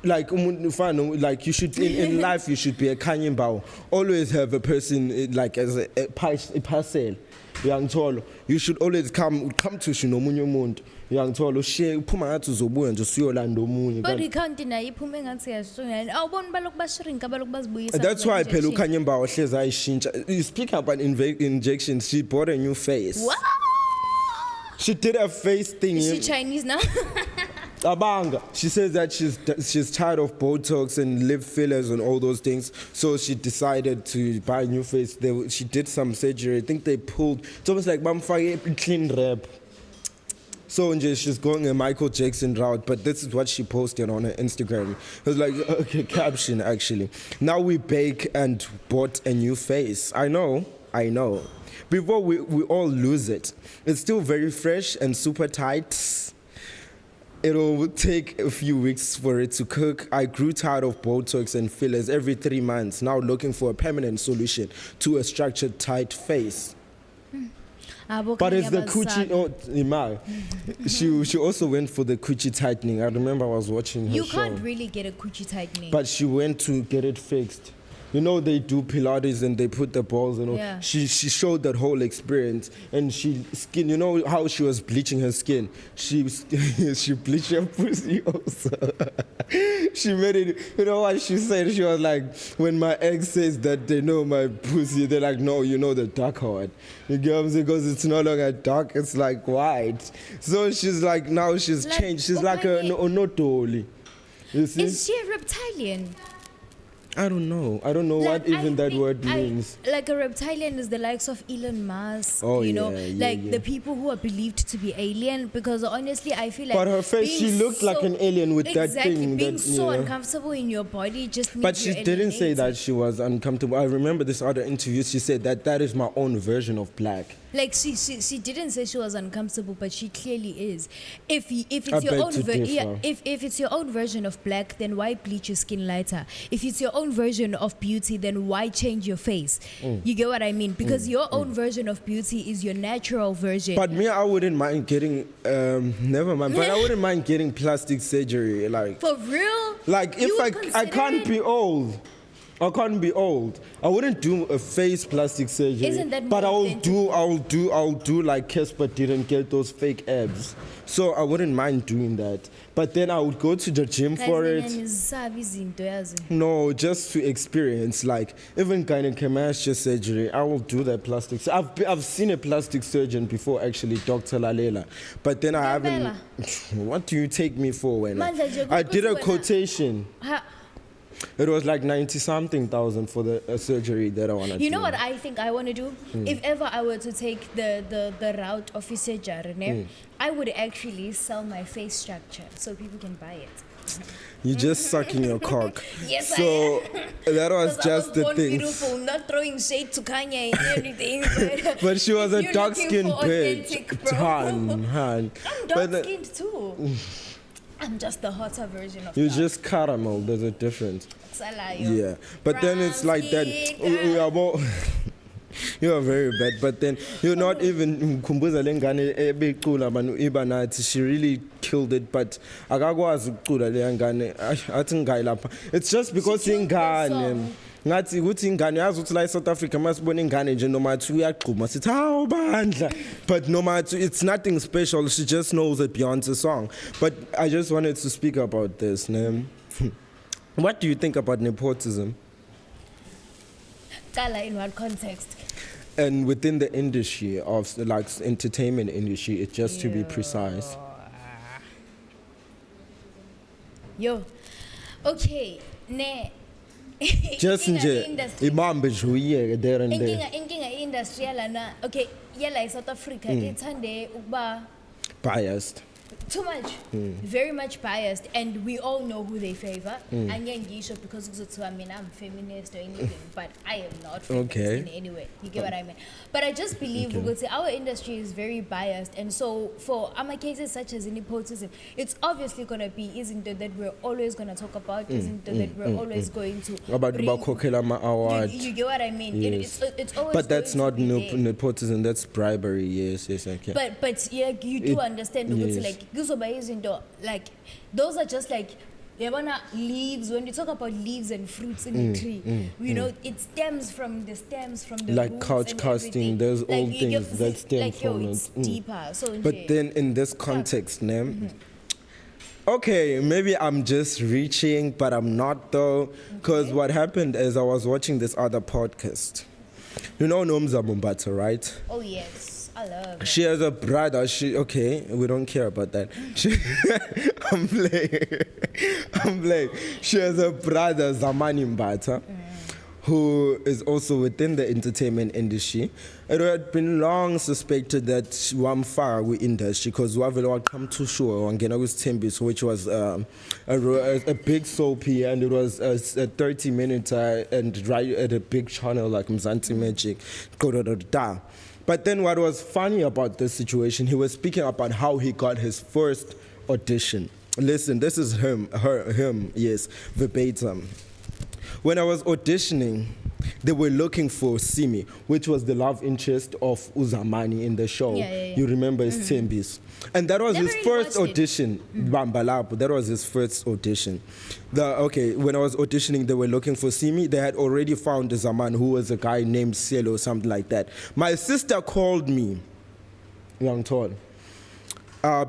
like you should in life you should be a Khanyi Mbau. Always have a person like as a parcel. You should always come to shinomunye umuntu. But he can't deny that's why Khanyi Mbau says you speak about injections. She bought a new face. What? She did a face thing. Is she Chinese now? Abanga. She says that she's tired of Botox and lip fillers and all those things, so she decided to buy a new face. She did some surgery. I think they pulled. It's almost like Mamfa clean rap. So she's going a Michael Jackson route, but this is what she posted on her Instagram. It was like, okay, caption actually. Now we bake and bought a new face. I know. Before we all lose it. It's still very fresh and super tight. It'll take a few weeks for it to cook. I grew tired of Botox and fillers every 3 months, now looking for a permanent solution to a structured, tight face. But it's the coochie. She also went for the coochie tightening. I remember I was watching her show. You can't really get a coochie tightening. But she went to get it fixed. You know, they do Pilates and they put the balls and all. Yeah. She showed that whole experience, and you know how she was bleaching her skin? She bleached her pussy also. She made it, you know what she said? She was like, when my ex says that they know my pussy, they're like, no, you know the dark one. You get what I'm saying? Because it's no longer dark, it's like white. So she's like, now she's changed. She's like a no dolly. You see? Is she a reptilian? I don't know what even that word means. Like a reptilian is the likes of Elon Musk, Oh, you know, yeah, like the people who are believed to be alien, because honestly I feel like But her face, she being looked like an alien with that thing. being that, so uncomfortable in your body just means But she you're didn't say that alienated. she was uncomfortable. I remember this other interview. She said that is my own version of black. Like she didn't say she was uncomfortable, but she clearly is. If it's I your beg own to differ. if it's your own version of black, then why bleach your skin lighter? If it's your own version of beauty, then why change your face? You get what I mean? Because your own version of beauty is your natural version. But me, I wouldn't mind getting never mind. But I wouldn't mind getting plastic surgery. Like For real? Like You if would I consider can't it? be old. I can't be old. I wouldn't do a face plastic surgery. Isn't that but more I'll do like Casper didn't get those fake abs. So I wouldn't mind doing that. But then I would go to the gym for it. No, just to experience, like even gynecologist surgery, I will do that plastic. I've seen a plastic surgeon before, actually, Dr. Lalela. But then I haven't. What do you take me for when I did a quotation? It was like 90-something thousand for the surgery that I want to do. You know what I think I want to do? If ever I were to take the route of surgery, I would actually sell my face structure so people can buy it. You just sucking your cock. Yes, so that was 'Cause just I was the born thing. beautiful, not throwing shade to Kanye and everything. But she was If a you're dark-skinned looking for bitch. authentic, bro. Han. I'm But, dark-skinned too. I'm just the hotter version of you're dark. just caramel. There's a difference. Salayo. Yeah, but then it's like that. Brown We are more. You are very bad, but then you're not even Kumbuza Lengane ebecula manu ibanathi. She really killed it, but akakwazi ukucula le ngane. Athi ngai lapha. It's just because She killed the ingane. song. Ngathi ukuthi ingane yazi ukuthi la eSouth Africa masibona ingane nje noma athi uyaqhuma sithi hawu bandla, but noma athi it's nothing special. She just knows a Beyonce song. But I just wanted to speak about this. Ne? What do you think about nepotism? Tyla, in what context? And within the industry of like entertainment industry, it's just to be precise. Yo, okay, ne. Just nje ibambe nje uyeke there and there. Inkinga industry yalana. Okay, yala South Africa ithande ukuba Biased. too much, very much biased, and we all know who they favor. Anyangisho because I mean I'm feminist or anything, but I am not feminist in any way. You get what I mean? But I just believe our industry is very biased, and so for cases such as nepotism, it's obviously gonna be isn't it that we're always gonna talk about, isn't it that we're always going to About bring- Kokhelama award. You get what I mean? Yes. It's always. But that's going not to be there. nepotism, that's bribery. Yes, okay. But yeah, you do understand yes. ukuthi like kuzoba izinto like those are just like yabona leaves. When you talk about leaves and fruits in a tree, you know it stems from the Like roots couch and casting, everything. there's like, old things that stem like, from it's it. deeper. So But then in this context, okay, maybe I'm just reaching, but I'm not though, because what happened is I was watching this other podcast. You know Zamani Mbatha, right? oh yes, I love it. She has a brother. Okay, we don't care about that. I'm playing. She has a brother, Zamani Mbatha, who is also within the entertainment industry. It had been long suspected that Wamfara with industry because Wavelo come to show on Genagus Tembis, which was a big soapy, and it was a 30-minute and right at a big channel like Mzansi Magic. But then what was funny about this situation, he was speaking about how he got his first audition. Listen, this is him, yes, verbatim. When I was auditioning, they were looking for Simi, which was the love interest of Uzamani in the show. Yeah. You remember his Tembis. And that was Never his really first watched it. audition, Bambalapo. That was his first audition. When I was auditioning, they were looking for Simi. They had already found Zaman, who was a guy named Cielo or something like that. My sister called me, young tall.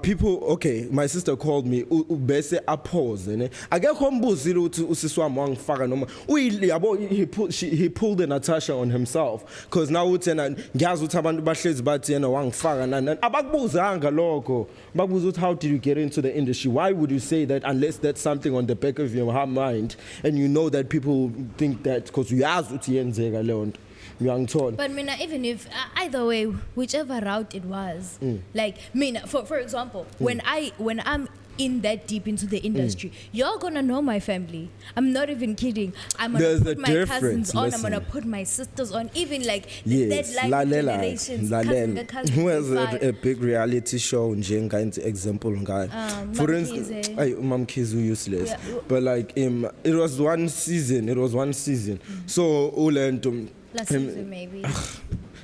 people, okay, my sister called me, bese appose, ne? Akekho mbuzile ukuthi usisi wami wangifaka noma yabo he pulled the Natasha on himself because now uthi yena ngiyazi ukuthi abantu bahlezi bathi yena wangifaka nani abakubuzanga lokho bakubuza ukuthi how did you get into the industry, why would you say that unless that's something on the back of your mind and you know that people think that because uyazi ukuthi yenzeka leyo nto. But mina, even if either way, whichever route it was, like mina, for example, when I'm in that deep into the industry, you're gonna know my family. I'm not even kidding. I'm gonna put my cousins on. I'm gonna put my sisters on. Even like yes, that life generations. Who has a big reality show? Njenga example guy. For instance, Mamkizu useless. Yeah. But like it was one season. So Ulentum. Last season, maybe.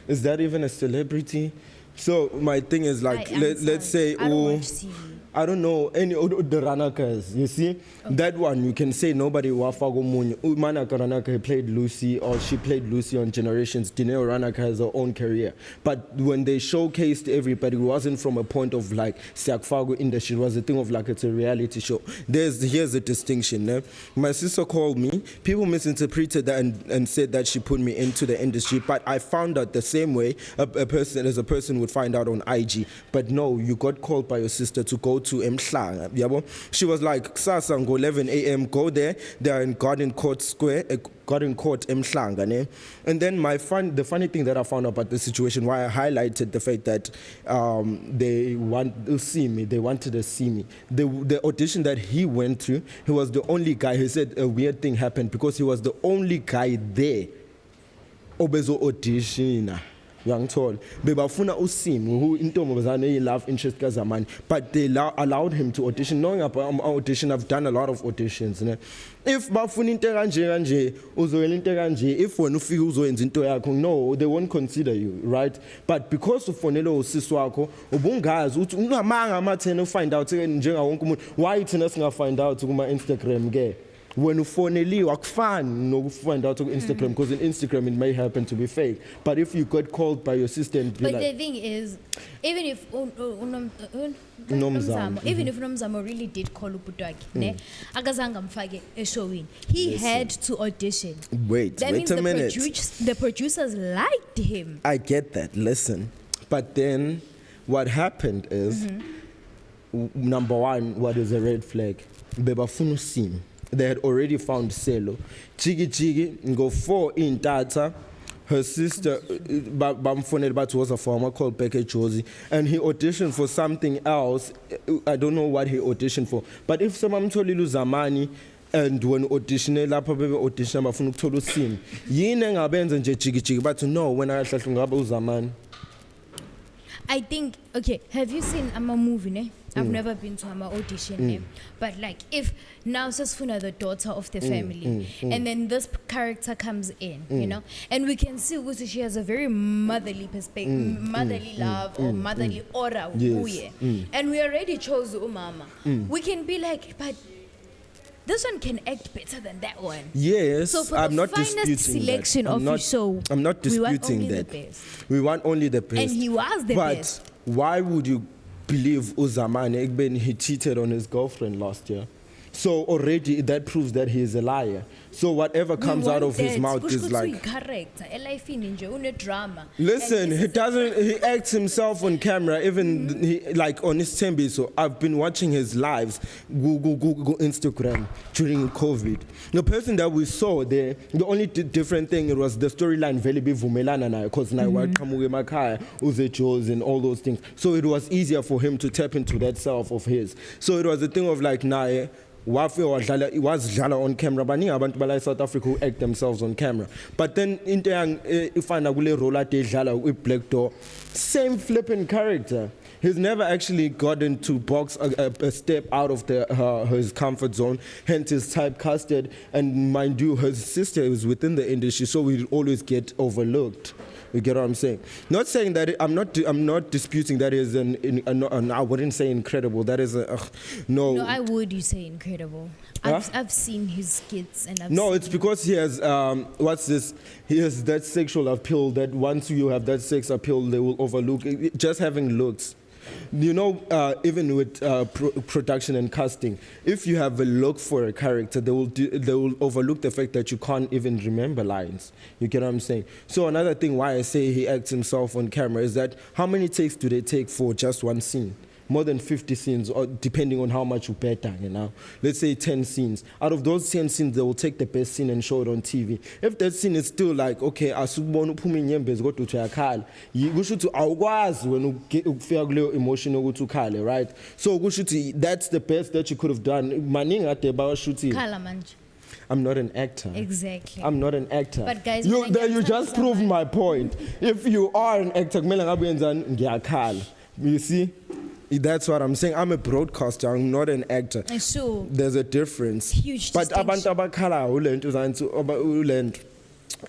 Is that even a celebrity? So my thing is like, let's say, I don't watch TV. I don't know any the Ranakas. You see, that one you can say nobody wafago munyo. Manaka Ranaka played Lucy or she played Lucy on Generations. Dineo Ranaka has her own career, but when they showcased everybody, it wasn't from a point of like Siakfago industry. It was a thing of like it's a reality show. Here's a distinction. Eh? My sister called me. People misinterpreted that and said that she put me into the industry, but I found out the same way a person would find out on IG. But no, you got called by your sister to go to Mhlanga, yabo. She was like, "Kusasa go 11 a.m. Go there. They're in Garden Court Square, Garden Court Mhlanga." Ne? And then the funny thing that I found out about the situation, why I highlighted the fact that they want to see me, they wanted to see me. The audition that he went to, he was the only guy. He said a weird thing happened because he was the only guy there. Obezo audition. Young tall, bebafuna uSimi who intombazane love interest kaZamani, but they allowed him to audition. Knowing about audition, I've done a lot of auditions. Ne? If bafuna into kanje uzoyela into kanje, if wena ufika uzoyenza into yakho, no, they won't consider you, right? But because ufonela usisi wakho ubungazi uthi unamanga amathena ufind out njenga wonke umuntu, why thina singa find out kuma Instagram ke? When you phone akufani no find out on Instagram, because in Instagram it may happen to be fake. But if you got called by your sister and be but like, the thing is, even if Nomzamo really did call Uputaki, ne, akazanga mfake eshowing, he had to audition. Wait a minute. The producers liked him. I get that. Listen, but then what happened is, number one, what is a red flag? Bebafunu sim. They had already found Selo. Chigi go 4 in Tata. Her sister, Bamfonel Bat was a farmer called Peke Josie, and he auditioned for something else. I don't know what he auditioned for. But if someone told you Zamani, and when auditioning, audition bafuna ukuthola uSimi. Yini engabenza nje chigi but no when I hlahla ngaba uZamani. I think, okay, have you seen a movie, ne? I've never been to an audition, but like if now Sasfuna, the daughter of the family, and then this character comes in, you know, and we can see Uzi, she has a very motherly perspective, motherly love or motherly aura, yes. And we already chose Umama. We can be like, but this one can act better than that one. Yes, so for I'm the not finest disputing selection that. of your show, I'm not disputing that. We want only the best. And he was the best. But why would you believe Uzamani he cheated on his girlfriend last year? So already that proves that he is a liar. So whatever comes out of his mouth is like listen, he acts himself on camera, even he, like on his tembi. So I've been watching his lives, Google Instagram during COVID. The person that we saw there, the only different thing, it was the storyline very big vumelana because now Kamuge Makaya, Uzechos and all those things. So it was easier for him to tap into that self of his. So it was a thing of like it was Jala on camera, but abantu bala South Africa who act themselves on camera. But then in if I roll out Jala with Black Door, same flipping character. He's never actually gotten to box a step out of his comfort zone, hence he's typecasted. And mind you, his sister is within the industry, so we always get overlooked. You get what I'm saying? Not saying that I'm not disputing that is I wouldn't say incredible. That is no. No, I would. You say incredible. I've seen his skits and it's because he has what's this? He has that sexual appeal that once you have that sex appeal, they will overlook just having looks. You know, even with production and casting, if you have a look for a character, they will overlook the fact that you can't even remember lines. You get what I'm saying? So another thing why I say he acts himself on camera is that how many takes do they take for just one scene? More than 50 scenes, or depending on how much you better, you know. Let's say 10 scenes. Out of those 10 scenes, they will take the best scene and show it on TV. If that scene is still like, okay, asubona uphuma inyembezi kodwa uyakhala, kusho ukuthi awukwazi wena ukufika kuleyo emotion ukuthi ukhale, right? So kusho ukuthi that's the best that you could have done. Maningi ade bawashuthi. Khala manje. I'm not an actor. Exactly. I'm not an actor. But guys, you just proved my point. If you are an actor, kumele ngabe yenzani ngiyakhala. You see? That's what I'm saying. I'm a broadcaster. I'm not an actor. Sure. There's a difference. Huge But distinction. abantu abakhala ulento uzantu ulento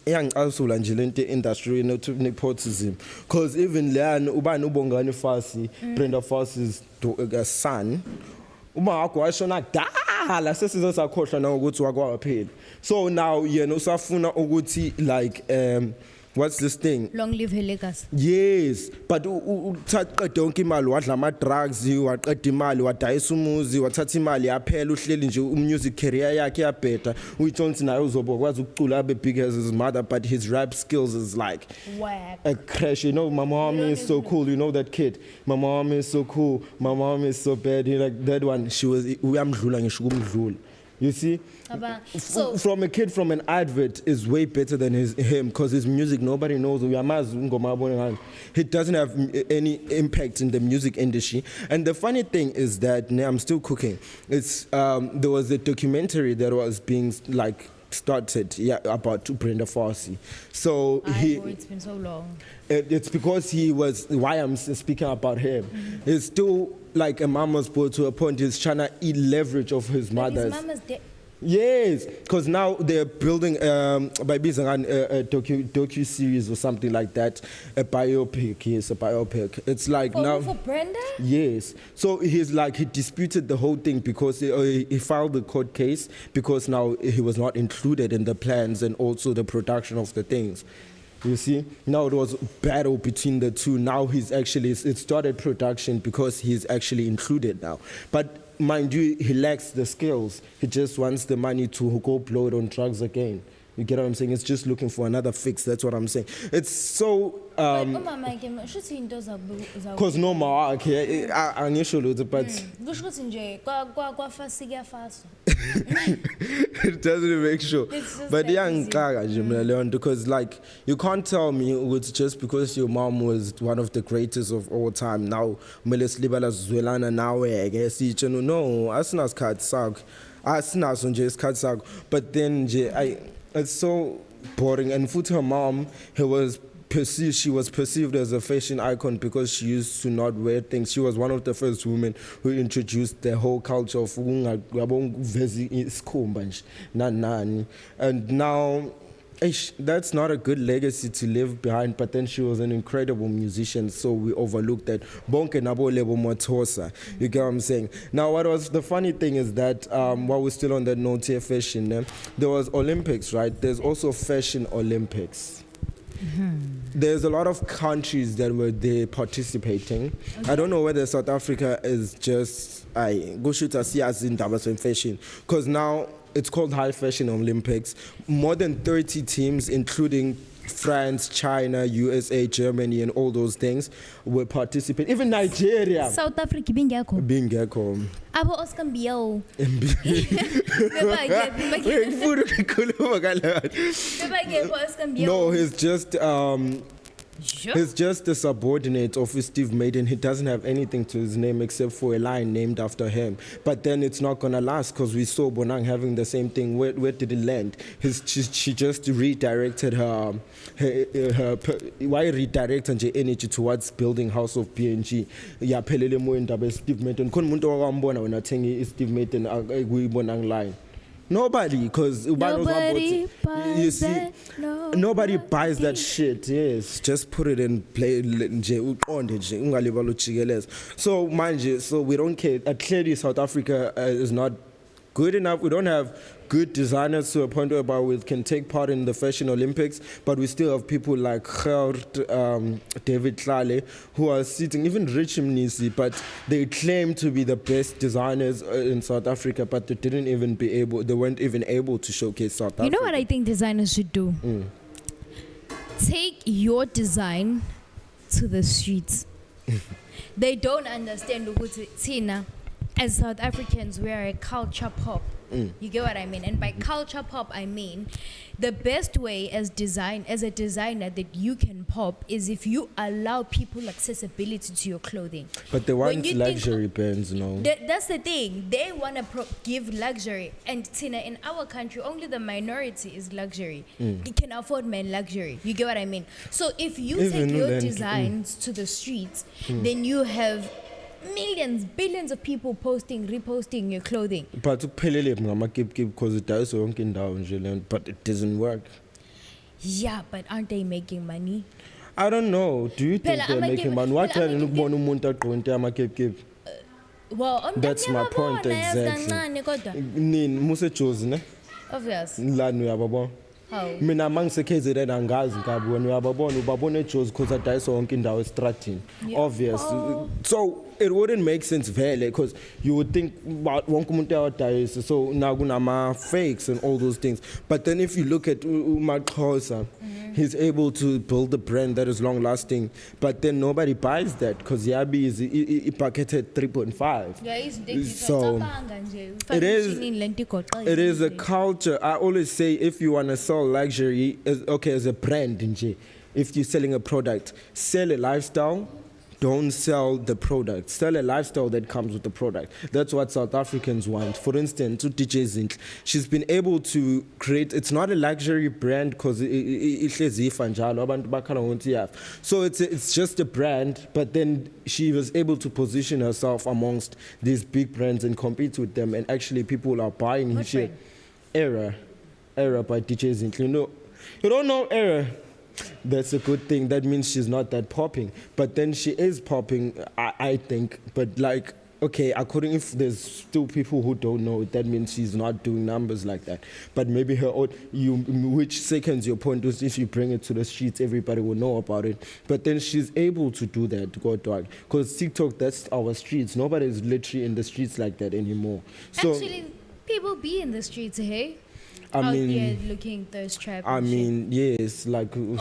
iyangicasula nje lento industry nepotism because even leyan ubani uBongani Fassie, Brenda Fassie's son, uma wakho washona kudala sesizo sakhohlwa na ukuthi wakwaphela. So now yena usafuna ukuthi like what's this thing? Long live her legacy. Yes, but uthatha yonke imali wadla ama drugs, waqeda imali wadayisa umuzi, wathatha imali yaphela uhleli nje music career yakhe yabheda. Uyithonsi naye uzobokwazi ukucula abe big as his mother, but his rap skills is like Whack. a crash. You know, my mom is so cool. You know that kid? My mom is so cool. My mom is so bad. You know, like that one, she was uyamdlula ngisho kumdlula. You see? So From a kid from an advert is way better than him because his music nobody knows. He doesn't have any impact in the music industry. And the funny thing is that I'm still cooking. It's there was a documentary that was being like started about Brenda Fassie. So it's been so long. It's because he was why I'm speaking about him. He's still like a mama's boy to a point. He's trying to eat leverage of his mother's. His mama's dead. Yes, because now they're building by being a docu series or something like that, a biopic. Yes, a biopic. It's like now for Brenda. Yes, so he's like he disputed the whole thing because he filed the court case because now he was not included in the plans and also the production of the things. You see, now it was a battle between the two. Now it started production because he's actually included now. But mind you, he lacks the skills. He just wants the money to go blow it on drugs again. You get what I'm saying? It's just looking for another fix. That's what I'm saying. It's so because no more okay. I'm not sure, but it doesn't make sure. But because like you can't tell me it's just because your mom was one of the greatest of all time. Now Meles Libala Zwelana now I guess no, as soon as cut sag, as soon as cut. But then it's so boring. And for her mom, she was perceived as a fashion icon because she used to not wear things. She was one of the first women who introduced the whole culture of and now that's not a good legacy to leave behind, but then she was an incredible musician, so we overlooked that. Bonke nabo lebo motosa. You get what I'm saying? Now, what was the funny thing is that while we're still on that note here, fashion, there was Olympics, right? There's also Fashion Olympics. There's a lot of countries that were there participating. Okay. I don't know whether South Africa is just go shoot a in fashion because now it's called High Fashion Olympics. More than 30 teams, including France, China, USA, Germany, and all those things will participate. Even Nigeria. South Africa Bingeko. Abo Oscar Biel. No, he's just Sure. He's just a subordinate of Steve Maiden. He doesn't have anything to his name except for a line named after him. But then it's not gonna last because we saw Bonang having the same thing. Where did it land? She just redirected her why redirect nje energy towards building House of PNG. Yeah, pelele mo indaba Steve Maiden. Kon muntu wakambona wena thengi Steve Maiden akuyibonang line. Nobody, because nobody buys that shit. Yes, just put it in play. So mind you, so we don't care. Clearly, South Africa is not good enough. We don't have good designers to a point whereby we can take part in the Fashion Olympics, but we still have people like David Tyla, who are sitting, even Rich Mnisi, but they claim to be the best designers in South Africa, but they weren't even able to showcase South Africa. You know what I think designers should do? Take your design to the streets. They don't understand ukuthi thina as South Africans, we are a culture pop. You get what I mean? And by culture pop, I mean the best way as a designer that you can pop is if you allow people accessibility to your clothing. But they want luxury brands, no? That's the thing. They want to give luxury. And Tina, in our country, only the minority is luxury. You can afford men luxury. You get what I mean? So if you take your designs to the streets, then you have millions, billions of people reposting your clothing. But because it does but it doesn't work. Yeah, but aren't they making money? I don't know. Do you think they're making money? What that's my point exactly. Obvious. Mina mangisekhezi rena angazi ngabe wena uyababona ubabona eJozi because adayisa yonke indawo estratini obvious. So it wouldn't make sense vele because you would think wonke umuntu uyadayisa, so now kunama fakes and all those things. But then if you look at uMaxhosa, he's able to build a brand that is long lasting, but then nobody buys that because Yabi is packeted 3.5. So it is a culture. I always say if you want to sell luxury, as a brand, if you're selling a product, sell a lifestyle. Don't sell the product. Sell a lifestyle that comes with the product. That's what South Africans want. For instance, to DJ zinhle, she's been able to create. It's not a luxury brand because so it's just a brand. But then she was able to position herself amongst these big brands and compete with them. And actually, people are buying her shit. Era by DJ zinhle. You don't know Era. That's a good thing. That means she's not that popping. But then she is popping, I think. But like, okay, if there's still people who don't know, that means she's not doing numbers like that. But maybe which seconds your point is, if you bring it to the streets, everybody will know about it. But then she's able to do that, God dog. Because TikTok, that's our streets. Nobody is literally in the streets like that anymore. So, actually, people be in the streets, hey? I mean, here looking thirst trap. I mean, yes, like yes.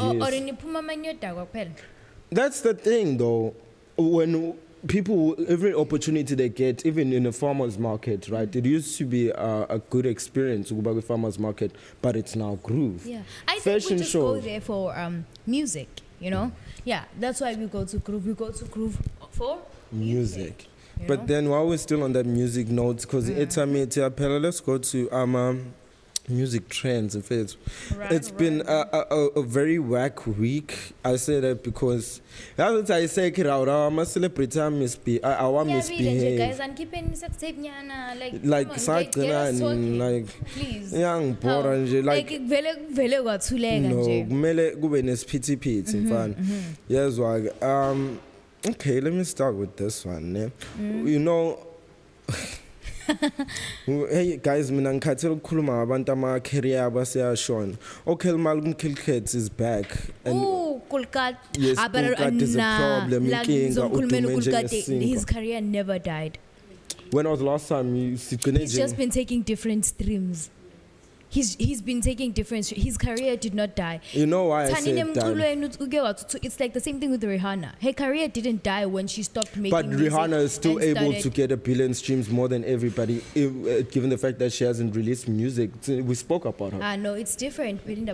That's the thing, though. When people, every opportunity they get, even in a farmer's market, right? It used to be a good experience to go back to farmer's market, but it's now groove. Yeah, I think we just go there for music, you know. Yeah, that's why we go to groove. We go to groove for music. But then while we're still on that music note, because let's go to music trends. It's been a very whack week. I say that because I say I'm a celebrity. I misbehave. Please. Young boy like no kumele kube nesiphithiphithi mfana. Yes, okay, let me start with this one. You know, hey guys, mina ngikhathela ukukhuluma ngabantu ama-career abaseyashona. Okmalumkoolkat is back. Koolkat. Yes, Koolkat is a problem. His career never died. When was the last time you see? He's just been taking different streams. He's been taking different. His career did not die. You know why I said that? It's like the same thing with Rihanna. Her career didn't die when she stopped making But music. Rihanna is still able to get 1 billion streams more than everybody, given the fact that she hasn't released music. We spoke about her. No, it's different. Then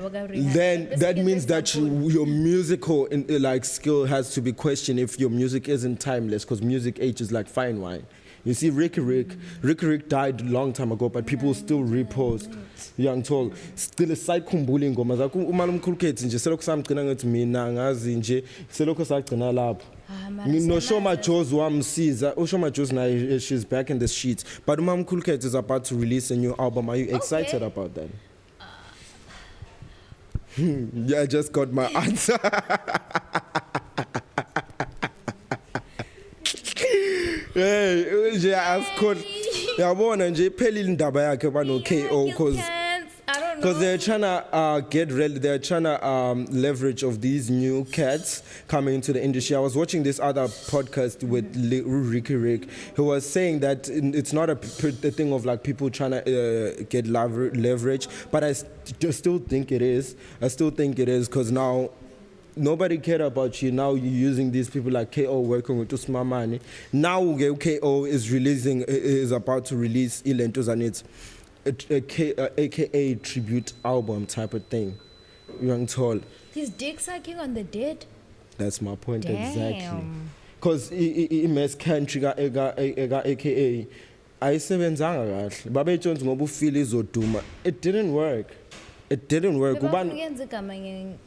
that means that your musical skill has to be questioned if your music isn't timeless, because music ages like fine wine. You see, Ricky Rick died a long time ago, but people still repost. Young tall, still a SICKO ngoma zakho Ukmalumkoolkat nje selokho samgcina ngathi mina ngazi nje selokho sagcina lapho. No Shoma Joe's wamsiza. Shoma Joe's now she's back in the streets. But Ukmalumkoolkat is about to release a new album. Are you excited about that? Yeah, I just got my answer. Hey, I asked Yabona nje iphelile indaba yakhe bano KO Kill cats. I don't know. because they're trying to they're trying to leverage of these new cats coming into the industry. I was watching this other podcast with Ricky Rick, who was saying that it's not a thing of like people trying to get leverage, but I still think it is. I still think it is because now nobody cared about you. Now you're using these people like KO working with Usmamani. Now KO is about to release Ilentos and it's AKA tribute album type of thing. Young tall. He's dick sucking on the dead. That's my point. Damn. Exactly. Because imes country ega AKA ayisebenzanga kahle. Babe Jones ngoba ufeel izoduma. It didn't work. It didn't work. Uyenza igama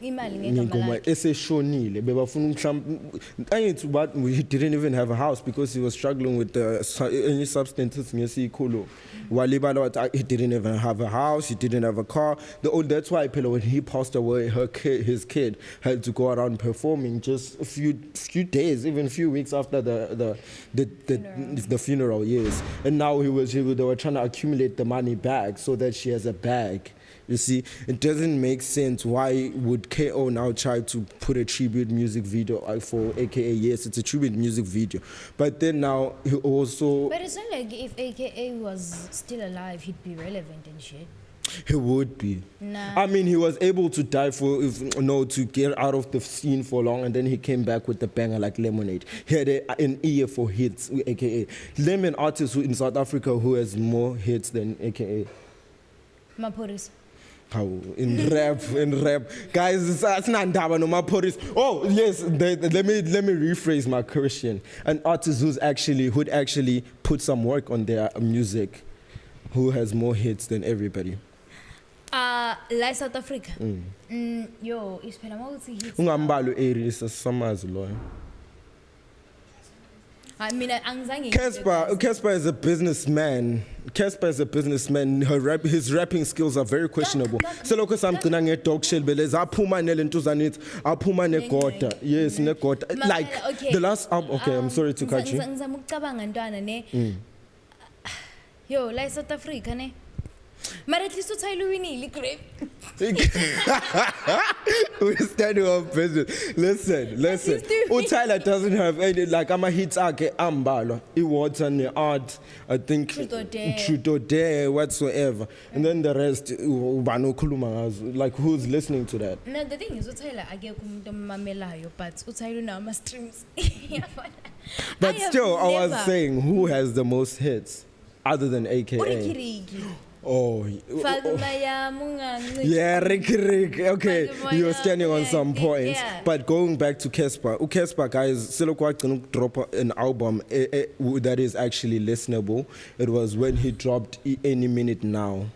imali ngegama Ngoma lakhe. eseshonile bebafuna mhlawumbe angithi but he didn't even have a house because he was struggling with any substances ngesikhulu walibala wathi he didn't even have a house, he didn't have a car. That's why Pelo, when he passed away, his kid had to go around performing just a few days, even a few weeks after the funeral, yes. And now they were trying to accumulate the money back so that she has a bag. You see, it doesn't make sense. Why would KO now try to put a tribute music video for AKA? Yes, it's a tribute music video. But then now he also... But it's not like if AKA was still alive, he'd be relevant and shit. He would be. Nah. I mean, he was able to die to get out of the scene for long, and then he came back with the banger like Lemonade. He had an ear for hits, AKA. Name an artist in South Africa who has more hits than AKA. Maporis. How in rap, guys, it's not ndaba no Maporis. Oh yes, let me rephrase my question. An artist who'd actually put some work on their music, who has more hits than everybody. Like South Africa. Yo, isiphela mawuthi hits. Ungambalo Aries samazi lo. I mean, angizange. Casper is a businessman. His rapping skills are very questionable. Selokho samgcina ngedog shell beleza aphuma nelento zanithi aphuma negota. Yes, negota. Like the last album. Okay, I'm sorry to cut you. Ngizama ukucabanga ntwana ne. Yo, like South Africa ne. But at least Tyla winile grave. We're standing on business. Listen. Tyla doesn't have any like hits ake ambalo. Awards and the art. I think Truth or Dare whatsoever. And then the rest ubano khuluma like who's listening to that? No, the thing is Tyla akekho umuntu omamelayo but Tyla now ama streams. But still I was saying who has the most hits other than AKA? Oh, yeah, Rick. Okay, you're standing on some points. Yeah. But going back to Casper, guys, Selokwa gonna drop an album that is actually listenable. It was when he dropped Any Minute Now.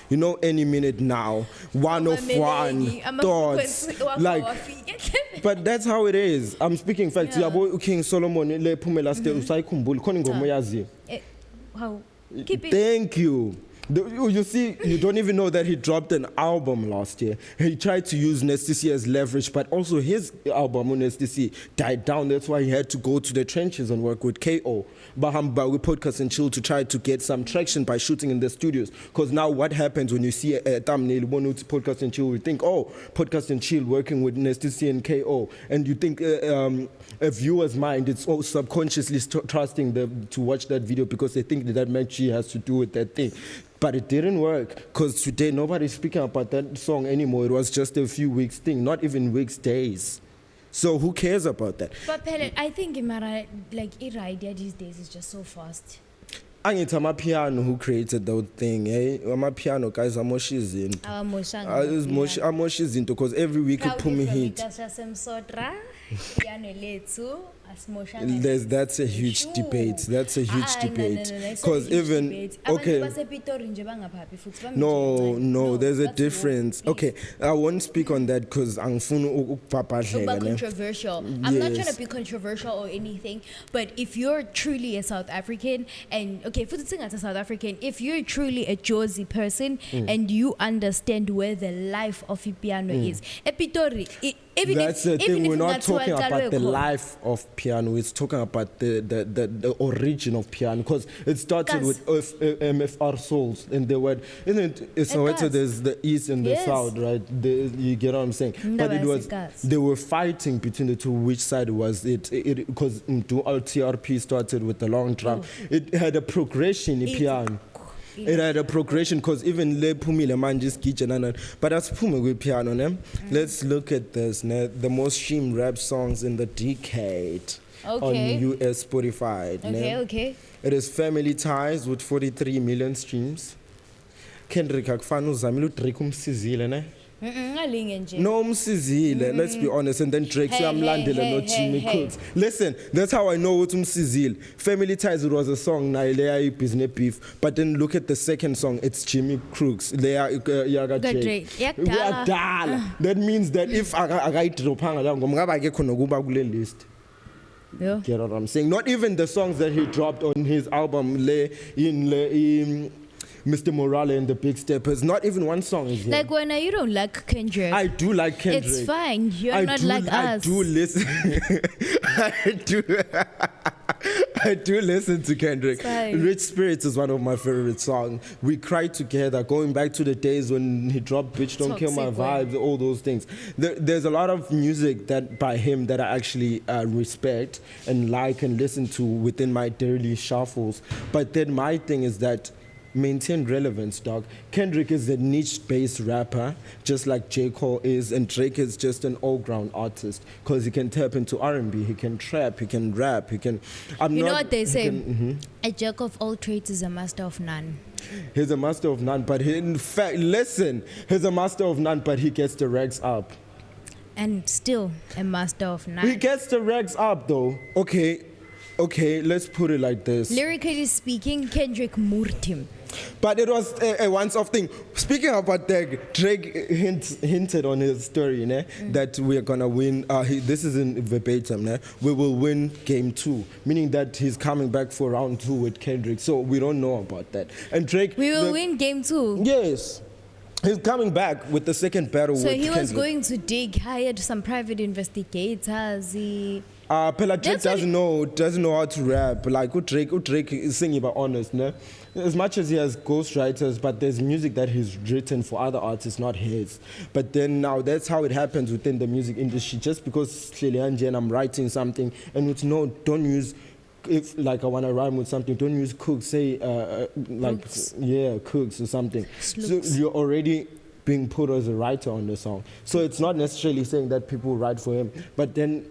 You know, Any Minute Now, 101 thoughts, like. But that's how it is. I'm speaking facts. Yabo King Solomon le phumela ste usayikhumbula khona ingoma yazi. How? Keep it. Thank you. You see, you don't even know that he dropped an album last year. He tried to use Nasty C as leverage, but also his album, Nasty C, died down. That's why he had to go to the trenches and work with KO. Bahamba with Podcast and Chill to try to get some traction by shooting in the studios. Because now what happens when you see a thumbnail, Podcast and Chill, you think, oh, Podcast and Chill working with Nasty C and KO. And you think a viewer's mind, it's all subconsciously trusting them to watch that video because they think that match has to do with that thing. But it didn't work because today nobody's speaking about that song anymore. It was just a few weeks thing, not even weeks, days. So who cares about that? But Pele, I think Imara, like idea these days is just so fast. Angithi amapiano who created that thing, eh? Amapiano guys amoshi izinto. Amoshi izinto because every week uphume hit. That's a huge debate. That's a huge debate. Because even okay. No, there's a difference. Okay, I won't speak on that because controversial. I'm not trying to be controversial or anything, but if you're truly a South African and okay, for the thing as a South African, if you're truly a Jozi person and you understand where the life of Ipiano is, Epitori, Even That's the even thing. if We're not kungathiwa talking about aqalwe the khona. life of piano. We're talking about the origin of piano, because it started Guys. with MFR souls, and they were, isn't it? So Guys. there's the east and the Yes. south, right? You get what I'm saying? But it was, Guys. they were fighting between the two. Which side was it? Because TRP started with the long drum. It had a progression in piano. It had a progression, because even le phumile manje isigitsha nanani, but asiphume kwi-piano ne. Let's look at this ne, the most streamed rap songs in the decade Okay. on US Spotify. Okay, ne. okay. It is Family Ties with 43 million streams. Kendrick akufana uzamile uDrake umsizile ne. Ngalinge nje. No umsizile, let's be honest, and then Drake siyamlandela no Jimmy Cooks. Listen, that's how I know what umsizile. Family Ties, it was a song na leya business beef, but then look at the second song, it's Jimmy Cooks. Leya yaga Drake. Yakudala. That means that if akayidropanga la ngoma ngaba akekho nokuba kule list. Yeah. Get what I'm saying? Not even the songs that he dropped on his album in Mr. Morale and the Big Steppers. Not even one song is there. Like when you don't like Kendrick. I do like Kendrick. It's fine. You're not like I us. do listen. I do listen to Kendrick. Fine. Rich Spirits is one of my favorite songs. We cried together, going back to the days when he dropped Bitch Don't Kill My Toxic Way. Vibes, all those things. There's a lot of music that by him that I actually respect and like and listen to within my daily shuffles. But then my thing is that maintain relevance, dog. Kendrick is a niche-based rapper, just like J. Cole is, and Drake is just an all-round artist, because he can tap into R&B, he can trap, he can rap, he can... You know what they say? A jack of all trades is a master of none. He's a master of none, but in fact, listen, he's a master of none, but he gets the rags up. And still a master of none. He gets the rags up, though. Okay, let's put it like this. Lyrically speaking, Kendrick moved him. But it was a once-off thing. Speaking about that, Drake hinted on his story that we are going to win. This is in verbatim. We will win game 2, meaning that he's coming back for round 2 with Kendrick. So we don't know about that. And Drake... We will win game 2. Yes. He's coming back with the second battle So with he was Kendrick. going to dig, hired some private investigators. Pela Drake That's what doesn't know how to rap. Like Drake is singing about honest, as much as he has ghostwriters, but there's music that he's written for other artists, not his. But then now that's how it happens within the music industry. Just because Slelianje and I'm writing something, and it's don't use. If like I want to rhyme with something, don't use Cooks. Say Cooks or something. Sloops. So you're already being put as a writer on the song. So it's not necessarily saying that people write for him, but then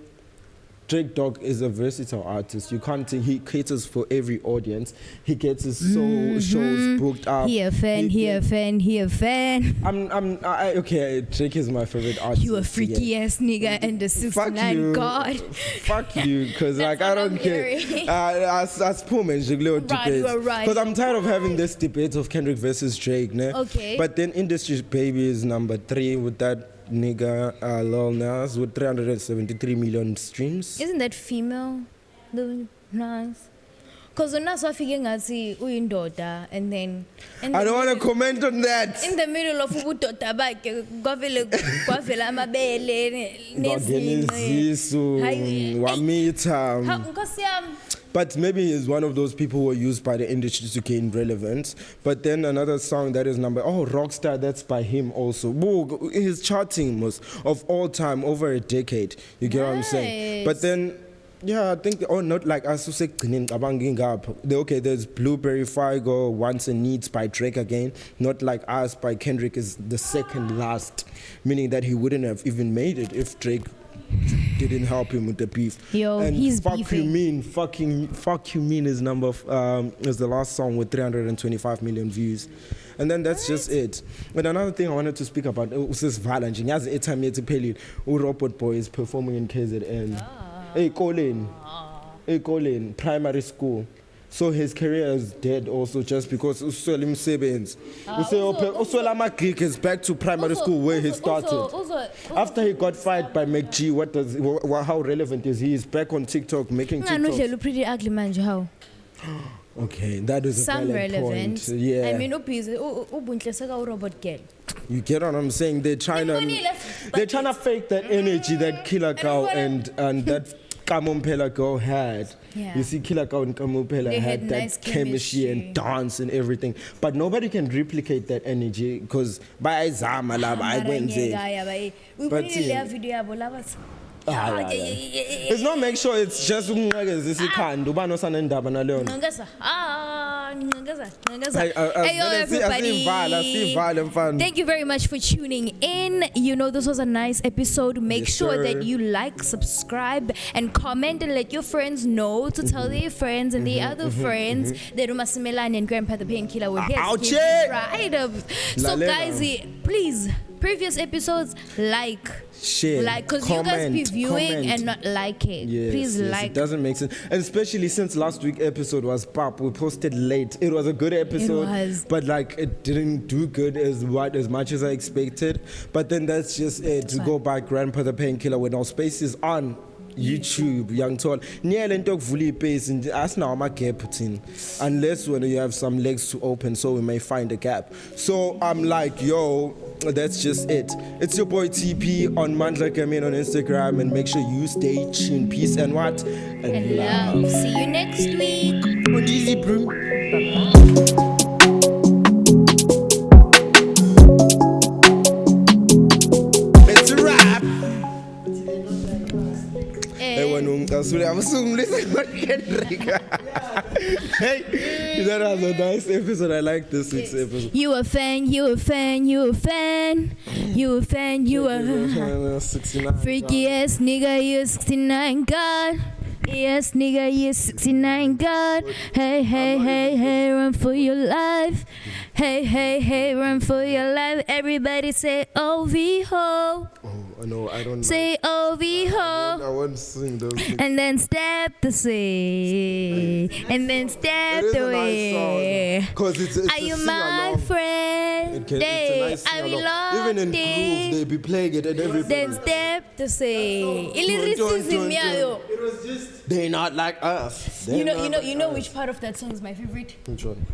Drake Dog is a versatile artist. You can't think he caters for every audience. He gets his shows booked up. He a fan. Okay, Drake is my favorite artist. You a freaky ass nigga and the 69 god. Fuck you, because like I what don't I'm care. hearing. As poor man, Right, you are right. because I'm tired of having this debate of Kendrick versus Drake. Okay. But then Industry Baby is number 3 with that nigga Lil Nas with 373 million streams. Isn't that female? The Nas? Because Nas wafike ngathi uyindoda and then I don't want to comment on that. in the middle of ubudoda bakhe kwavela amabele Ngagena izisu, wamitha. Nkosi yami. But maybe he's one of those people who are used by the industry to gain relevance. But then another song that is Rockstar, that's by him also. Whoa, his charting was of all time, over a decade. You get what I'm saying? But then, yeah, I think, not like us who say, okay, there's Blueberry Figo, Wants and Needs by Drake again. Not like Us by Kendrick is the second last, meaning that he wouldn't have even made it if Drake didn't help him with the beef. Yo, and he's fuck beefing. You mean, fuck you mean is is the last song with 325 million views. And then that's just it. But another thing I wanted to speak about was this violence. As a time yet to Robot Boy is performing in KZN. Hey Colin, primary school. So his career is dead also just because Uswela Msebenzi. Uswela Magik is back to primary school where he started. After he got fired by McG, how relevant is he? He's back on TikTok making TikToks. Pretty ugly man, how? Okay, that is a some valid relevant. point. Yeah. I mean, ubuntle seka robot girl. You get what I'm saying? They're trying to fake that energy that Killer Cow and that Kamompela girl had. Yeah. You see, Killer Cow and Kamompela They had had that nice chemistry and dance and everything. But nobody can replicate that energy because by Zama lab I went there. But it's not make sure it's just this can do no san ndaba naleyo. Hey yo everybody. Thank you very much for tuning in. You know, this was a nice episode. Make sure that you like, subscribe, and comment, and let your friends know to tell their friends and their other friends that Umasimilani and Grandpa the Painkiller were here. Right up. So guys, please, previous episodes, share, because you guys be viewing and not like it. Yes, please like. It doesn't make sense, and especially since last week's episode was pop. We posted late. It was a good episode, but like it didn't do good as much as I expected. But then that's just it. To go back, Grandpa the Painkiller when our space is on YouTube, young tall. Unless when you have some legs to open, so we may find a gap. So I'm like, yo, that's just it. It's your boy TP on Mandla Kamin on Instagram, and make sure you stay tuned. Peace and what? And love. See you next week. Easy, bro. Bye-bye. Hey, that was a nice episode. I like this week's episode. You a fan, you a fan, you a fan, you a fan, you a 69. Freaky ass nigga, you a 69 God. Yes, nigga, you a 69 God. Hey, hey, hey, hey, run for your life. Hey, hey, hey, run for your life. Everybody say OV-ho. No, I don't say OV-ho. I won't sing those things. And then step the way. And then step the way. It's are you my friend? It's a nice I will even in groove, they be playing it and everything. Then step the way. It was just, they're not like us. You know which part of that song is my favorite? Which one?